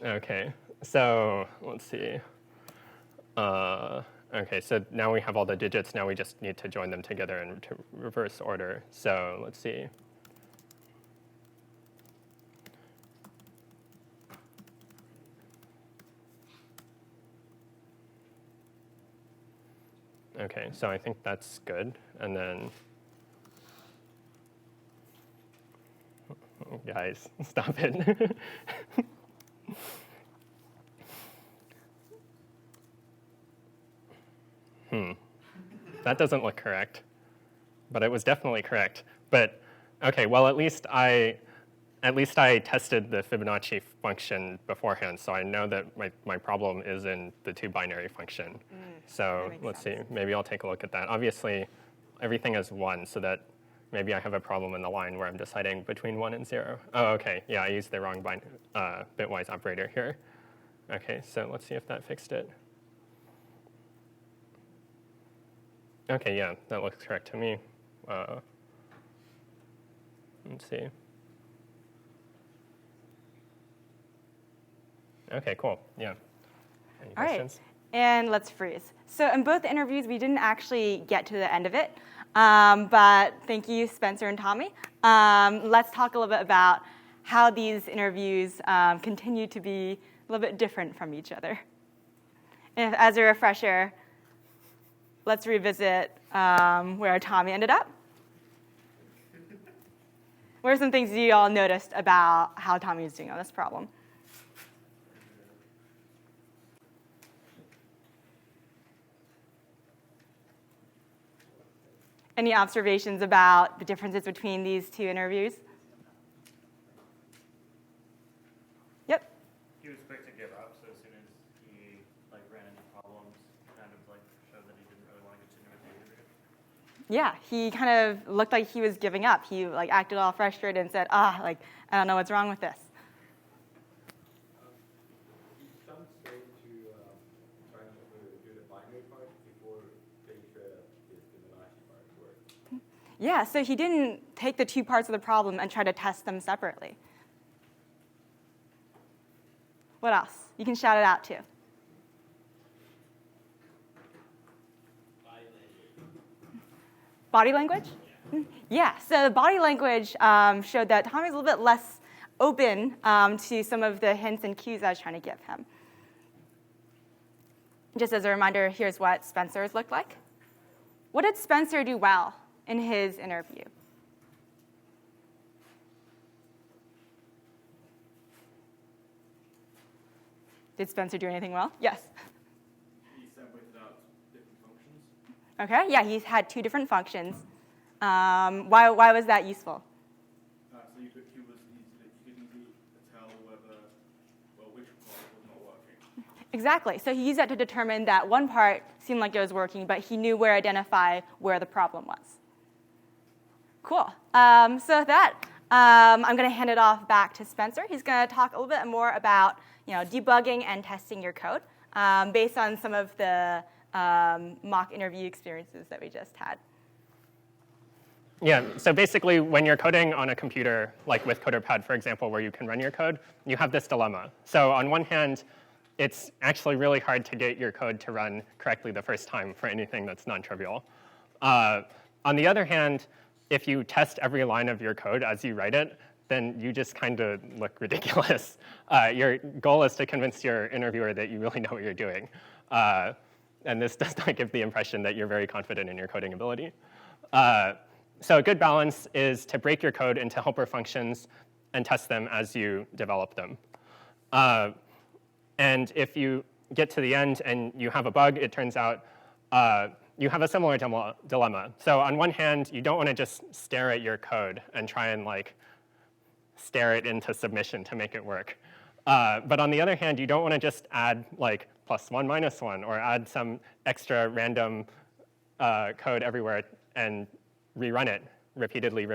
Speaker 4: Okay, so let's see. Okay, so now we have all the digits. Now we just need to join them together in reverse order. So let's see. Okay, so I think that's good. And then, oh, guys, stop it. That doesn't look correct, but it was definitely correct. But okay, well, at least I tested the Fibonacci function beforehand, so I know that my problem is in the 2 binary function. So let's see, maybe I'll take a look at that. Obviously, everything is 1, so that maybe I have a problem in the line where I'm deciding between 1 and 0. Oh, okay, yeah, I used the wrong bitwise operator here. Okay, so let's see if that fixed it. Okay, yeah, that looks correct to me. Let's see. Okay, cool, yeah. Any
Speaker 3: All right,
Speaker 4: questions?
Speaker 3: and let's freeze. So in both interviews, we didn't actually get to the end of it, but thank you, Spencer and Tommy. Let's talk a little bit about how these interviews continue to be a little bit different from each other. And as a refresher, let's revisit where Tommy ended up. What are some things you all noticed about how Tommy is doing on this problem? Any observations about the differences between these 2 interviews? Yep.
Speaker 5: He was quick to give up, so as soon as he ran into problems, kind of showed that he didn't really want to continue with the interview.
Speaker 3: Yeah, he kind of looked like he was giving up. He acted all frustrated and said, I don't know what's wrong with this.
Speaker 7: Some say to try to do the binary part before getting to the Fibonacci part work.
Speaker 3: Yeah, so he didn't take the 2 parts of the problem and try to test them separately. What else? You can shout it out too. Body language? Yeah, so the body language showed that Tommy's a little bit less open to some of the hints and cues I was trying to give him. Just as a reminder, here's what Spencer's looked like. What did Spencer do well in his interview? Did Spencer do anything well? Yes.
Speaker 5: He separated out different functions.
Speaker 3: Okay, yeah, he's had 2 different functions. Why was that useful?
Speaker 5: So you could easily tell which part was not working.
Speaker 3: Exactly. So he used that to determine that one part seemed like it was working, but he knew where to identify where the problem was. Cool. So with that, I'm going to hand it off back to Spencer. He's going to talk a little bit more about debugging and testing your code based on some of the mock interview experiences that we just had.
Speaker 4: Yeah, so basically when you're coding on a computer, like with CoderPad, for example, where you can run your code, you have this dilemma. So on one hand, it's actually really hard to get your code to run correctly the first time for anything that's non-trivial. On the other hand, if you test every line of your code as you write it, then you just kind of look ridiculous. Your goal is to convince your interviewer that you really know what you're doing. And this does not give the impression that you're very confident in your coding ability. So a good balance is to break your code into helper functions and test them as you develop them. And if you get to the end and you have a bug, it turns out you have a similar dilemma. So on one hand, you don't want to just stare at your code and try and stare it into submission to make it work. But on the other hand, you don't want to just add +1 -1, or add some extra random code everywhere and rerun it repeatedly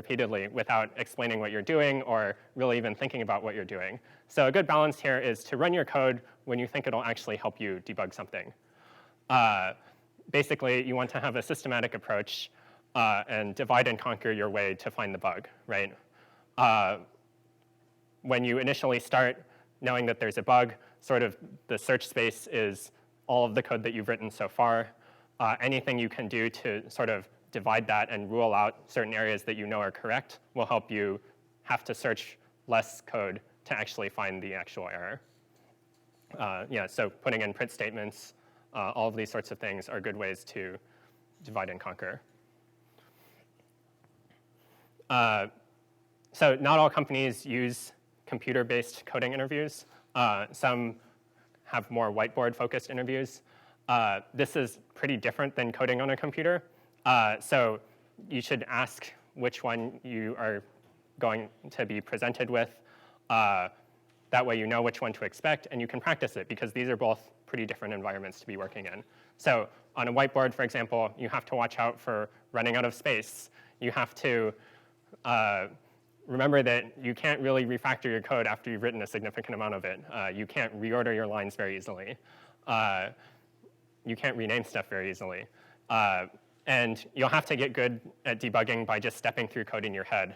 Speaker 4: without explaining what you're doing or really even thinking about what you're doing. So a good balance here is to run your code when you think it'll actually help you debug something. Basically, you want to have a systematic approach and divide and conquer your way to find the bug, right? When you initially start knowing that there's a bug, sort of the search space is all of the code that you've written so far. Anything you can do to sort of divide that and rule out certain areas that you know are correct will help you have to search less code to actually find the actual error. Yeah, so putting in print statements, all of these sorts of things are good ways to divide and conquer. So not all companies use computer-based coding interviews. Some have more whiteboard-focused interviews. This is pretty different than coding on a computer. So you should ask which one you are going to be presented with. That way you know which one to expect, and you can practice it, because these are both pretty different environments to be working in. So on a whiteboard, for example, you have to watch out for running out of space. You have to remember that you can't really refactor your code after you've written a significant amount of it. You can't reorder your lines very easily. You can't rename stuff very easily. And you'll have to get good at debugging by just stepping through code in your head,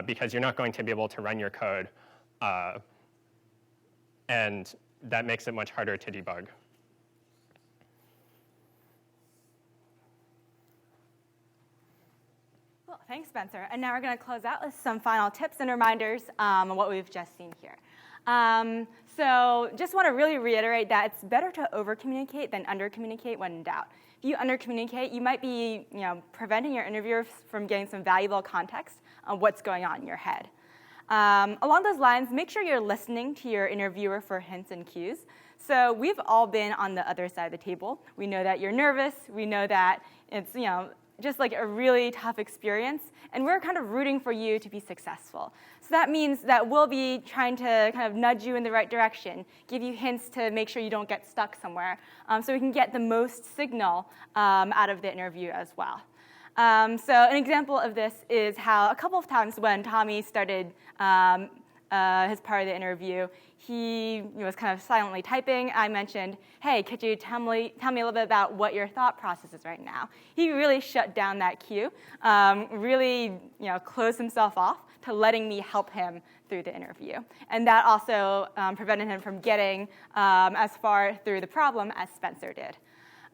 Speaker 4: because you're not going to be able to run your code. And that makes it much harder to debug.
Speaker 3: Cool, thanks, Spencer. And now we're going to close out with some final tips and reminders on what we've just seen here. So just want to really reiterate that it's better to over-communicate than under-communicate when in doubt. If you under-communicate, you might be preventing your interviewer from getting some valuable context on what's going on in your head. Along those lines, make sure you're listening to your interviewer for hints and cues. So we've all been on the other side of the table. We know that you're nervous. We know that it's just like a really tough experience, and we're kind of rooting for you to be successful. So that means that we'll be trying to kind of nudge you in the right direction, give you hints to make sure you don't get stuck somewhere, so we can get the most signal out of the interview as well. So an example of this is how a couple of times when Tommy started his part of the interview, he was kind of silently typing. I mentioned, hey, could you tell me a little bit about what your thought process is right now? He really shut down that queue, really closed himself off to letting me help him through the interview. And that also prevented him from getting as far through the problem as Spencer did.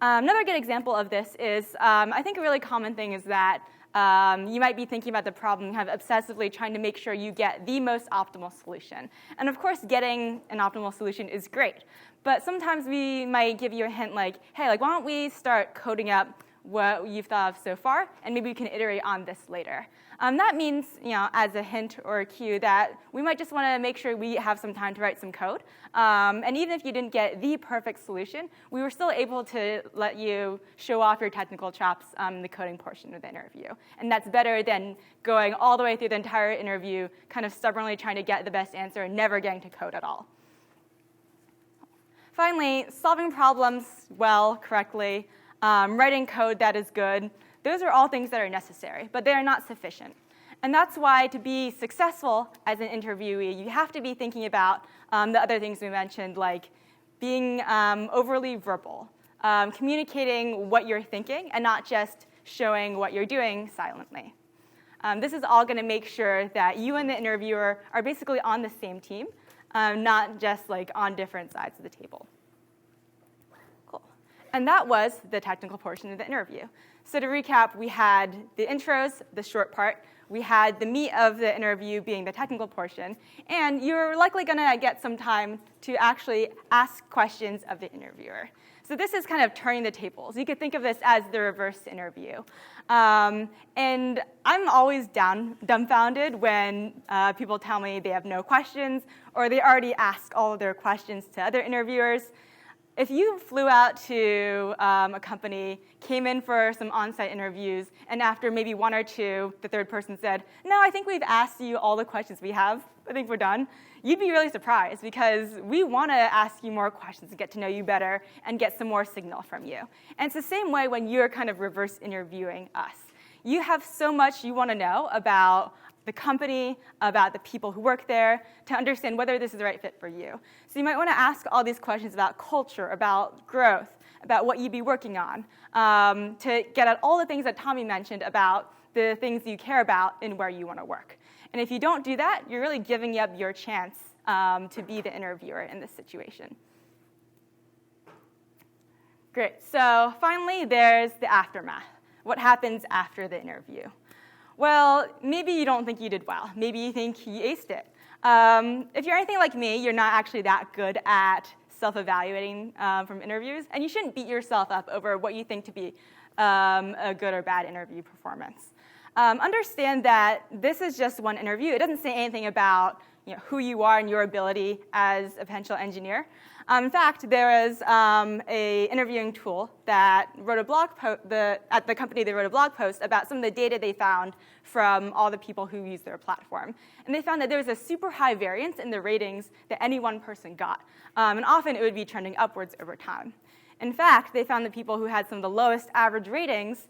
Speaker 3: Another good example of this is, I think a really common thing is that you might be thinking about the problem kind of obsessively trying to make sure you get the most optimal solution. And of course, getting an optimal solution is great. But sometimes we might give you a hint like, hey, why don't we start coding up what you've thought of so far, and maybe we can iterate on this later. That means, as a hint or a cue, that we might just want to make sure we have some time to write some code. And even if you didn't get the perfect solution, we were still able to let you show off your technical chops in the coding portion of the interview. And that's better than going all the way through the entire interview, kind of stubbornly trying to get the best answer and never getting to code at all. Finally, solving problems well, correctly, writing code that is good, those are all things that are necessary, but they are not sufficient. And that's why to be successful as an interviewee, you have to be thinking about the other things we mentioned, like being overly verbal, communicating what you're thinking, and not just showing what you're doing silently. This is all going to make sure that you and the interviewer are basically on the same team, not just on different sides of the table. And that was the technical portion of the interview. So to recap, we had the intros, the short part. We had the meat of the interview being the technical portion. And you're likely going to get some time to actually ask questions of the interviewer. So this is kind of turning the tables. You could think of this as the reverse interview. And I'm always dumbfounded when people tell me they have no questions, or they already ask all of their questions to other interviewers. if you flew out to a company, came in for some on-site interviews, and after maybe one or two, the third person said, no, I think we've asked you all the questions we have. I think we're done. You'd be really surprised because we want to ask you more questions and get to know you better and get some more signal from you. And it's the same way when you're kind of reverse interviewing us. You have so much you want to know about the company, about the people who work there, to understand whether this is the right fit for you. So you might want to ask all these questions about culture, about growth, about what you'd be working on, to get at all the things that Tommy mentioned about the things you care about and where you want to work. And if you don't do that, you're really giving up your chance to be the interviewer in this situation. Great. So finally, there's the aftermath. What happens after the interview? Well, maybe you don't think you did well. Maybe you think you aced it. If you're anything like me, you're not actually that good at self-evaluating from interviews, and you shouldn't beat yourself up over what you think to be a good or bad interview performance. Understand that this is just one interview. It doesn't say anything about who you are and your ability as a potential engineer. In fact, there is an interviewing tool that wrote a blog post, at the company they wrote a blog post about some of the data they found from all the people who use their platform. And they found that there was a super high variance in the ratings that any one person got. And often it would be trending upwards over time. In fact, they found that people who had some of the lowest average ratings,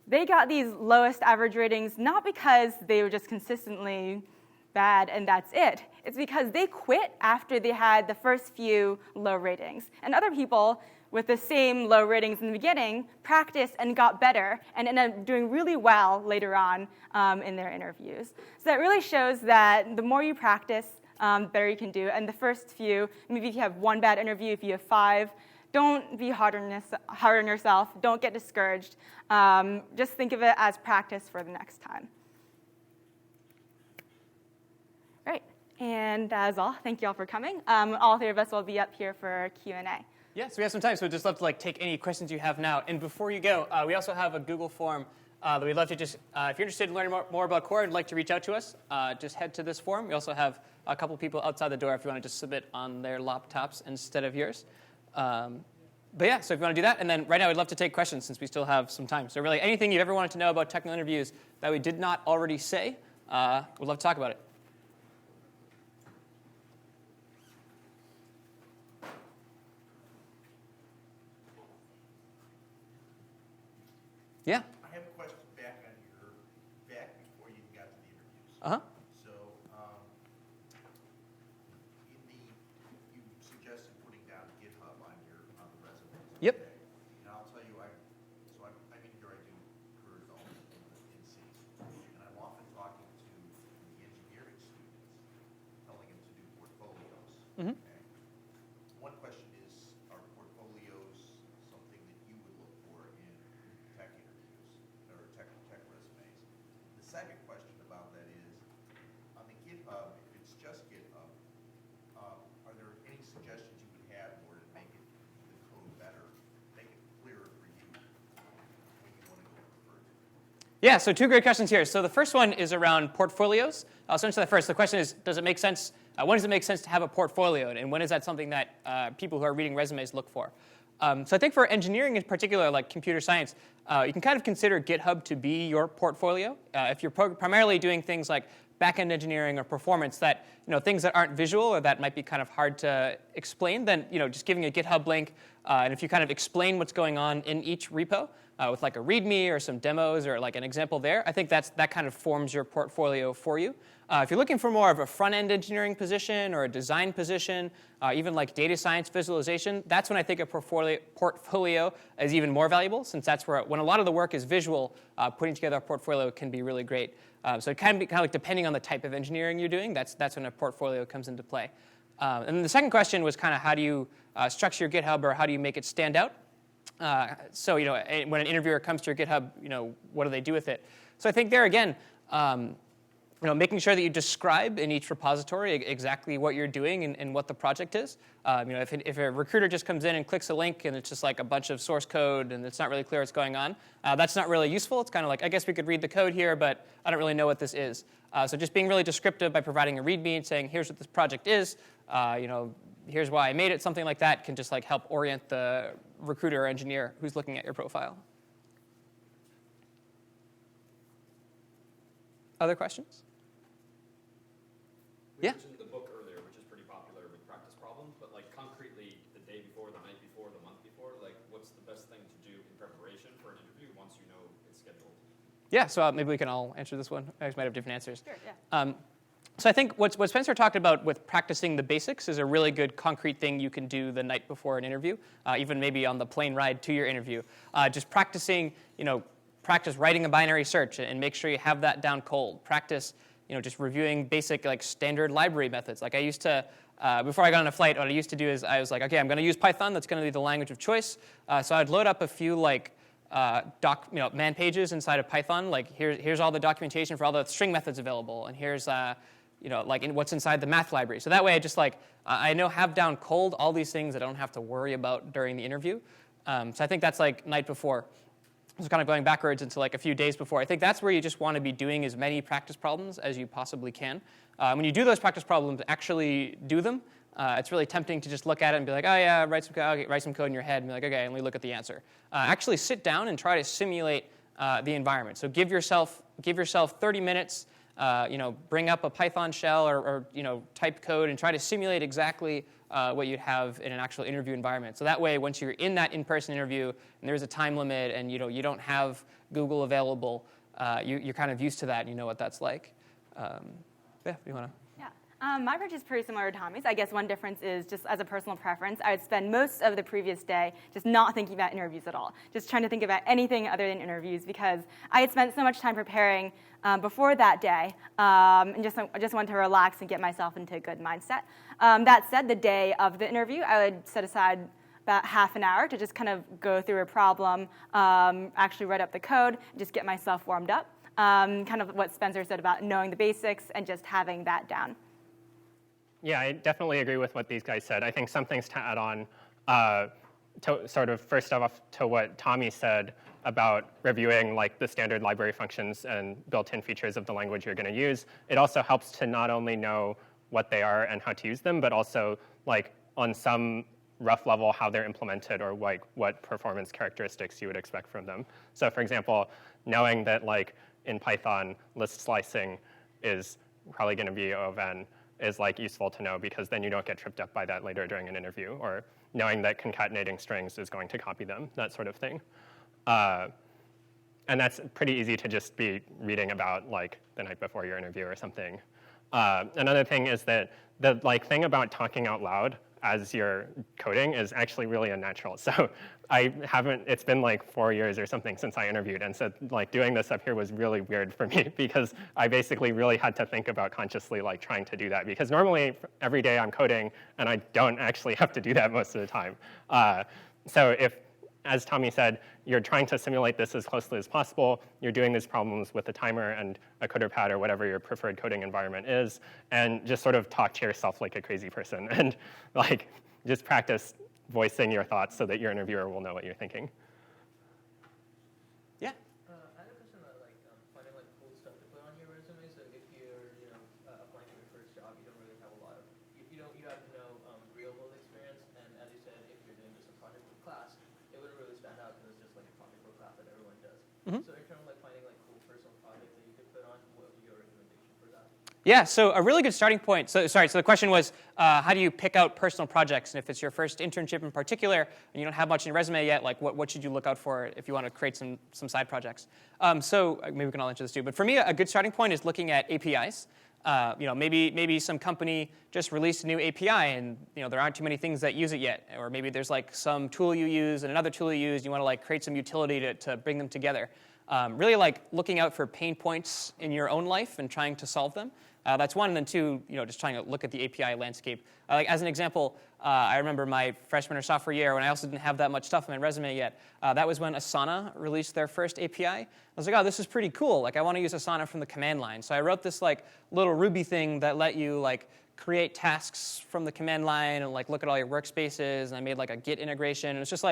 Speaker 3: they got these lowest average ratings not because they were just consistently bad and that's it. It's because they quit after they had the first few low ratings. And other people with the same low ratings in the beginning practiced and got better and ended up doing really well later on in their interviews. So that really shows that the more you practice, the better you can do. And the first few, maybe if you have one bad interview, if you have 5, don't be hard on yourself. Don't get discouraged. Just think of it as practice for the next time. Great. And that is all. Thank you all for coming. All 3 of us will be up here for Q&A.
Speaker 2: Yeah, so we have some time, so we'd just love to take any questions you have now. And before you go, we also have a Google form that we'd love to just, if you're interested in learning more about Quora and would like to reach out to us, just head to this form. We also have a couple people outside the door if you want to just submit on their laptops instead of yours. But yeah, so if you want to do that, and then right now we'd love to take questions since we still have some time. So really, anything you've ever wanted to know about technical interviews that we did not already say, we'd love to talk about it. Yeah.
Speaker 8: I have a question back before you got to the interviews.
Speaker 2: Uh-huh.
Speaker 8: So, you suggested putting down GitHub on the resume.
Speaker 2: Yep.
Speaker 8: Okay? And I'll tell you, I'm in here, I do career development in C. And I'm often talking to the engineering students, telling them to do portfolios.
Speaker 2: Mm-hmm.
Speaker 8: Okay? One question is, are portfolios something that you would look for in tech interviews or tech resumes? The second question about that is, on the GitHub, if it's just GitHub, are there any suggestions you would have in order to make the code better, make it clearer for you when you want to get referred to?
Speaker 2: Yeah, so 2 great questions here. So the first one is around portfolios. I'll answer that first. The question is, does it make sense? When does it make sense to have a portfolio? And when is that something that people who are reading resumes look for? So I think for engineering in particular, like computer science, you can kind of consider GitHub to be your portfolio. If you're primarily doing things like back-end engineering or performance, that things that aren't visual or that might be kind of hard to explain, then just giving a GitHub link, and if you kind of explain what's going on in each repo with like a README or some demos or like an example there, I think that kind of forms your portfolio for you. If you're looking for more of a front-end engineering position or a design position, even like data science visualization, that's when I think a portfolio is even more valuable, since that's when a lot of the work is visual, putting together a portfolio can be really great. So it can be kind of like depending on the type of engineering you're doing, that's when a portfolio comes into play. And then the second question was kind of how do you structure your GitHub or how do you make it stand out? So when an interviewer comes to your GitHub, what do they do with it? So I think there again, making sure that you describe in each repository exactly what you're doing and what the project is. If a recruiter just comes in and clicks a link and it's just like a bunch of source code and it's not really clear what's going on, that's not really useful. It's kind of like, I guess we could read the code here, but I don't really know what this is. So just being really descriptive by providing a README and saying, here's what this project is, here's why I made it, something like that can just like help orient the recruiter or engineer who's looking at your profile. Other questions?
Speaker 1: We
Speaker 2: Yeah.
Speaker 1: mentioned the book earlier, which is pretty popular with practice problems, but like concretely the day before, the night before, the month before, like what's the best thing to do in preparation for an interview once you know it's scheduled?
Speaker 2: Yeah, so maybe we can all answer this one. I just might have different answers.
Speaker 3: Sure, yeah.
Speaker 2: So I think what Spencer talked about with practicing the basics is a really good concrete thing you can do the night before an interview, even maybe on the plane ride to your interview. Just practicing, practice writing a binary search and make sure you have that down cold. Practice, just reviewing basic like standard library methods. Like I used to, before I got on a flight, what I used to do is I was like, okay, I'm going to use Python. That's going to be the language of choice. So I'd load up a few like man pages inside of Python. Like here's all the documentation for all the string methods available, and here's what's inside the math library. So that way I just I have down cold all these things that I don't have to worry about during the interview. So I think that's like night before. So kind of going backwards into like a few days before. I think that's where you just want to be doing as many practice problems as you possibly can. When you do those practice problems, actually do them. It's really tempting to just look at it and be like, oh yeah, write some code in your head and be like, okay, and we look at the answer. Actually sit down and try to simulate the environment. So give yourself 30 minutes. Bring up a Python shell or type code and try to simulate exactly what you'd have in an actual interview environment. So that way, once you're in that in-person interview and there's a time limit and you don't have Google available, you're kind of used to that and you know what that's like. You want to?
Speaker 3: My approach is pretty similar to Tommy's. I guess one difference is just as a personal preference, I would spend most of the previous day just not thinking about interviews at all, just trying to think about anything other than interviews because I had spent so much time preparing before that day and just wanted to relax and get myself into a good mindset. That said, the day of the interview, I would set aside about half an hour to just kind of go through a problem, actually write up the code, just get myself warmed up. Kind of what Spencer said about knowing the basics and just having that down.
Speaker 4: Yeah, I definitely agree with what these guys said. I think some things to add on, to sort of first off to what Tommy said about reviewing like the standard library functions and built-in features of the language you're going to use. It also helps to not only know what they are and how to use them, but also like on some rough level how they're implemented or like what performance characteristics you would expect from them. So for example, knowing that like in Python list slicing is probably going to be O of n is like useful to know because then you don't get tripped up by that later during an interview, or knowing that concatenating strings is going to copy them, that sort of thing. And that's pretty easy to just be reading about like the night before your interview or something. Another thing is that the thing about talking out loud as you're coding is actually really unnatural. So it's been like 4 years or something since I interviewed, and so like doing this up here was really weird for me because I basically really had to think about consciously like trying to do that because normally every day I'm coding and I don't actually have to do that most of the time. So if, as Tommy said, you're trying to simulate this as closely as possible, you're doing these problems with a timer and a coder pad or whatever your preferred coding environment is, and just sort of talk to yourself like a crazy person and like just practice voicing your thoughts so that your interviewer will know what you're thinking.
Speaker 2: Yeah.
Speaker 6: I had a question about finding cool stuff to put on your resume. So if you're applying for your first job, you don't really have a lot of you have to know real world experience. And as you said, if you're doing just a project with class, it wouldn't really stand out because it's just like a project with class that everyone does. So in terms of finding cool personal projects that you could put on, what would be your recommendation for that?
Speaker 2: Yeah, so a really good starting point. So the question was, how do you pick out personal projects? And if it's your first internship in particular, and you don't have much in your resume yet, like what should you look out for if you want to create some side projects? So maybe we can all answer this too. But for me, a good starting point is looking at APIs. Maybe some company just released a new API, and there aren't too many things that use it yet. Or maybe there's some tool you use and another tool you use. You want to create some utility to bring them together. Really looking out for pain points in your own life and trying to solve them. That's one, and then two, just trying to look at the API landscape. As an example, I remember my freshman or sophomore year when I also didn't have that much stuff on my resume yet. That was when Asana released their first API. I was like, oh, this is pretty cool. I want to use Asana from the command line. So I wrote this little Ruby thing that let you create tasks from the command line and look at all your workspaces. And I made a Git integration. And it's just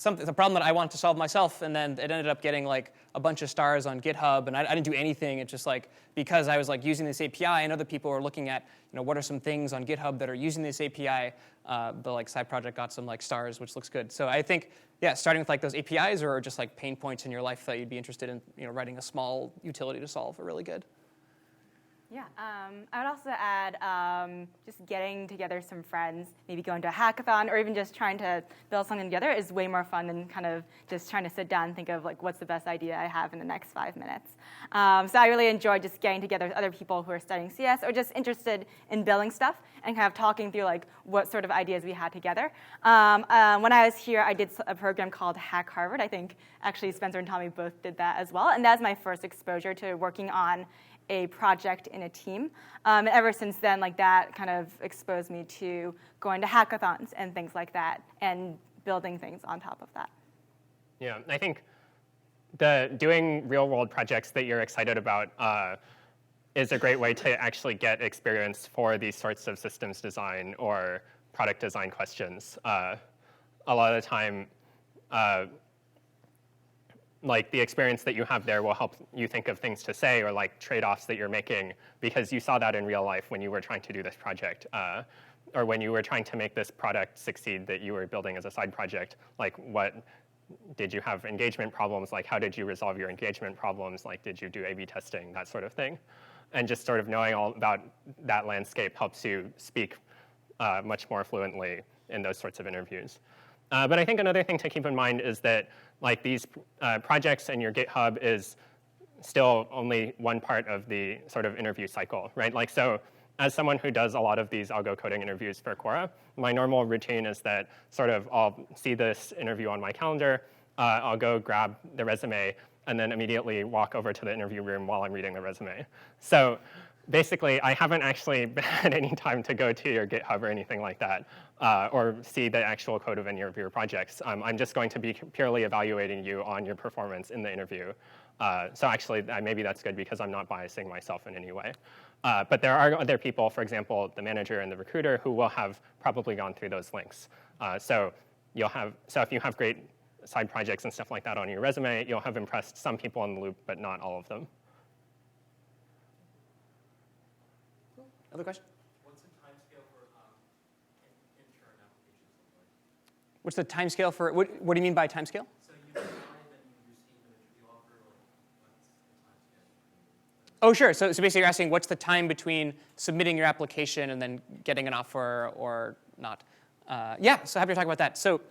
Speaker 2: a problem that I wanted to solve myself, and then it ended up getting like a bunch of stars on GitHub, and I didn't do anything. It's just like because I was like using this API, and other people were looking at what are some things on GitHub that are using this API. The like side project got some like stars, which looks good. So I think starting with like those APIs or just like pain points in your life that you'd be interested in writing a small utility to solve are really good.
Speaker 3: Yeah, I would also add just getting together some friends, maybe going to a hackathon, or even just trying to build something together is way more fun than kind of just trying to sit down and think of like what's the best idea I have in the next 5 minutes. So I really enjoy just getting together with other people who are studying CS or just interested in building stuff and kind of talking through like what sort of ideas we had together. When I was here, I did a program called Hack Harvard. I think actually Spencer and Tommy both did that as well, and that was my first exposure to working on a project in a team. And ever since then, like that kind of exposed me to going to hackathons and things like that and building things on top of that.
Speaker 4: Yeah, I think doing real-world projects that you're excited about is a great way to actually get experience for these sorts of systems design or product design questions. A lot of the time, like the experience that you have there will help you think of things to say or like trade-offs that you're making because you saw that in real life when you were trying to do this project or when you were trying to make this product succeed that you were building as a side project. Like what did you have engagement problems? Like how did you resolve your engagement problems? Like did you do A/B testing? That sort of thing. And just sort of knowing all about that landscape helps you speak much more fluently in those sorts of interviews. But I think another thing to keep in mind is that like these projects and your GitHub is still only one part of the sort of interview cycle, right? Like so as someone who does a lot of these algo coding interviews for Quora, my normal routine is that sort of I'll see this interview on my calendar, I'll go grab the resume, and then immediately walk over to the interview room while I'm reading the resume. So basically, I haven't actually had any time to go to your GitHub or anything like that, or see the actual code of any of your projects. I'm just going to be purely evaluating you on your performance in the interview. So actually, maybe that's good because I'm not biasing myself in any way. But there are other people, for example, the manager and the recruiter, who will have probably gone through those links. So if you have great side projects and stuff like that on your resume, you'll have impressed some people in the loop, but not all of them.
Speaker 2: Other question?
Speaker 5: What's the timescale for intern applications look like?
Speaker 2: What's the timescale for, what do you mean by timescale?
Speaker 5: So you apply, then you receive an interview offer, like what's the timescale?
Speaker 2: Oh, sure. So basically you're asking what's the time between submitting your application and then getting an offer or not. Yeah, so happy to talk about that. So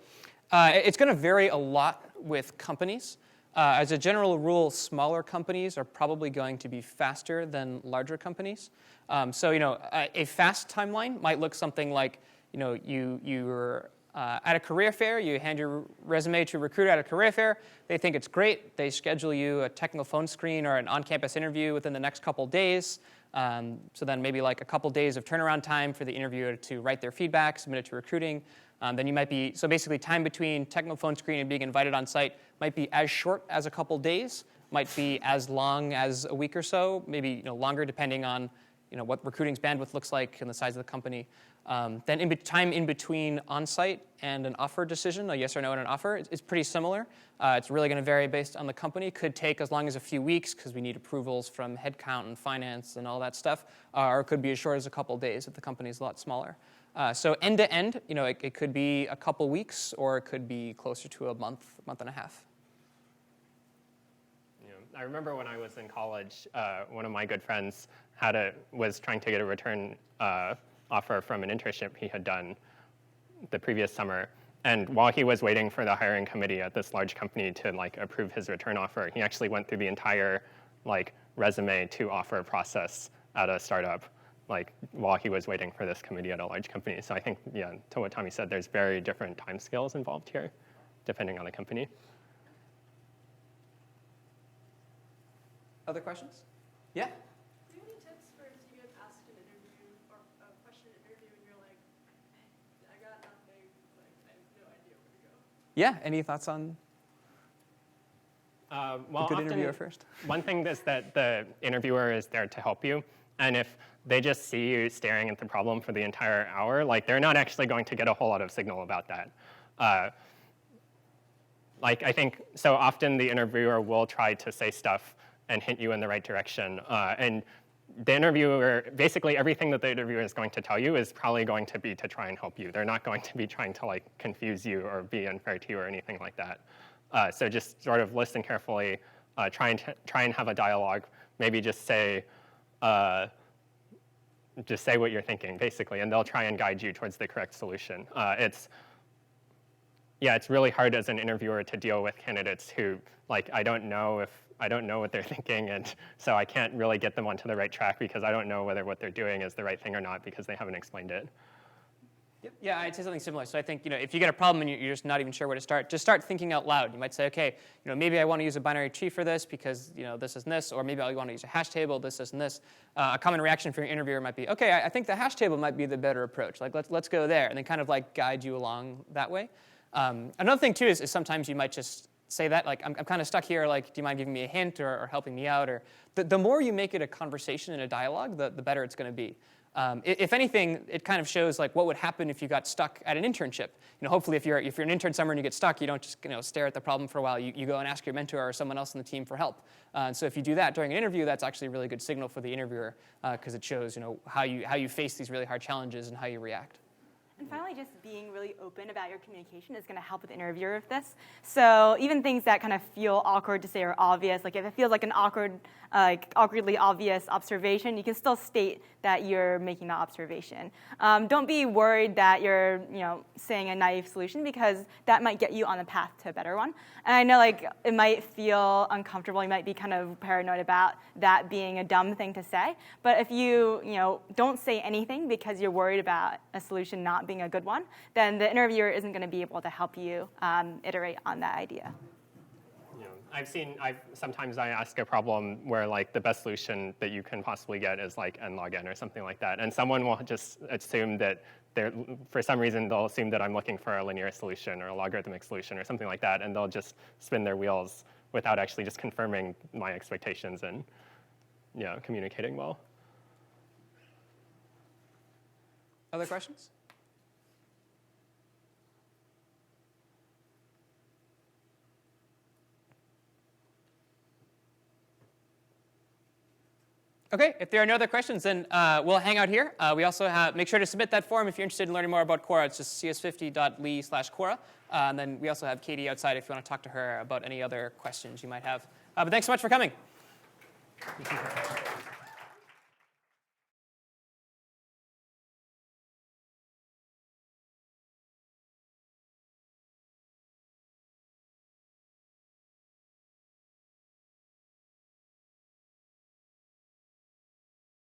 Speaker 2: it's going to vary a lot with companies. As a general rule, smaller companies are probably going to be faster than larger companies. So a fast timeline might look something like you're at a career fair, you hand your resume to a recruiter at a career fair, they think it's great, they schedule you a technical phone screen or an on-campus interview within the next couple days. So then maybe like a couple days of turnaround time for the interviewer to write their feedback, submit it to recruiting. Then you might be, so basically time between technical phone screen and being invited on site might be as short as a couple days, might be as long as a week or so, maybe longer depending on what recruiting's bandwidth looks like and the size of the company. Then time in between on-site and an offer decision, a yes or no and an offer, is pretty similar. It's really going to vary based on the company. Could take as long as a few weeks because we need approvals from headcount and finance and all that stuff, or it could be as short as a couple days if the company is a lot smaller. So end to end, it could be a couple weeks or it could be closer to a month and a half.
Speaker 4: I remember when I was in college, one of my good friends was trying to get a return offer from an internship he had done the previous summer. And while he was waiting for the hiring committee at this large company to approve his return offer, he actually went through the entire resume to offer process at a startup while he was waiting for this committee at a large company. So I think, to what Tommy said, there's very different timescales involved here, depending on the company.
Speaker 2: Other questions? Yeah?
Speaker 9: Do you have any tips for if you get asked an interview or a question in an interview and you're like, I got nothing, I have no idea where to go?
Speaker 2: Yeah, any thoughts on
Speaker 4: well,
Speaker 2: a good
Speaker 4: often,
Speaker 2: interviewer first?
Speaker 4: One thing is that the interviewer is there to help you. And if they just see you staring at the problem for the entire hour, they're not actually going to get a whole lot of signal about that. like, I think so often the interviewer will try to say stuff and hint you in the right direction. And the interviewer, basically everything that the interviewer is going to tell you is probably going to be to try and help you. They're not going to be trying to like confuse you or be unfair to you or anything like that. So just sort of listen carefully, try and have a dialogue. Maybe just say what you're thinking, basically, and they'll try and guide you towards the correct solution. It's really hard as an interviewer to deal with candidates who, like, I don't know what they're thinking, and so I can't really get them onto the right track because I don't know whether what they're doing is the right thing or not because they haven't explained it.
Speaker 2: Yep. Yeah, I'd say something similar. So I think, if you get a problem and you're just not even sure where to start, just start thinking out loud. You might say, okay, maybe I want to use a binary tree for this because this is this, or maybe I want to use a hash table, this and this. A common reaction from your interviewer might be, okay, I think the hash table might be the better approach. Like let's go there, and then kind of like guide you along that way. Another thing too is sometimes you might just say that, like, I'm kind of stuck here, like, do you mind giving me a hint or helping me out? Or the more you make it a conversation and a dialogue, the better it's going to be. If anything, it kind of shows like what would happen if you got stuck at an internship. Hopefully if you're an intern somewhere and you get stuck, you don't just stare at the problem for a while. You go and ask your mentor or someone else on the team for help. So if you do that during an interview, that's actually a really good signal for the interviewer because it shows how you face these really hard challenges and how you react.
Speaker 3: And finally, just being really open about your communication is going to help with the interviewer with this. So even things that kind of feel awkward to say or obvious, like if it feels like an awkwardly obvious observation, you can still state that you're making that observation. Don't be worried that you're saying a naive solution because that might get you on the path to a better one. And I know it might feel uncomfortable. You might be kind of paranoid about that being a dumb thing to say. But if you don't say anything because you're worried about a solution not being a good one, then the interviewer isn't going to be able to help you iterate on that idea.
Speaker 4: Sometimes I ask a problem where like the best solution that you can possibly get is like n log n or something like that, and someone will just assume that for some reason they'll assume that I'm looking for a linear solution or a logarithmic solution or something like that, and they'll just spin their wheels without actually just confirming my expectations and communicating well.
Speaker 2: Other questions? Okay, if there are no other questions, then we'll hang out here. We also make sure to submit that form if you're interested in learning more about Quora. It's just cs50.ly/Quora. And then we also have Katie outside if you want to talk to her about any other questions you might have. But thanks so much for coming.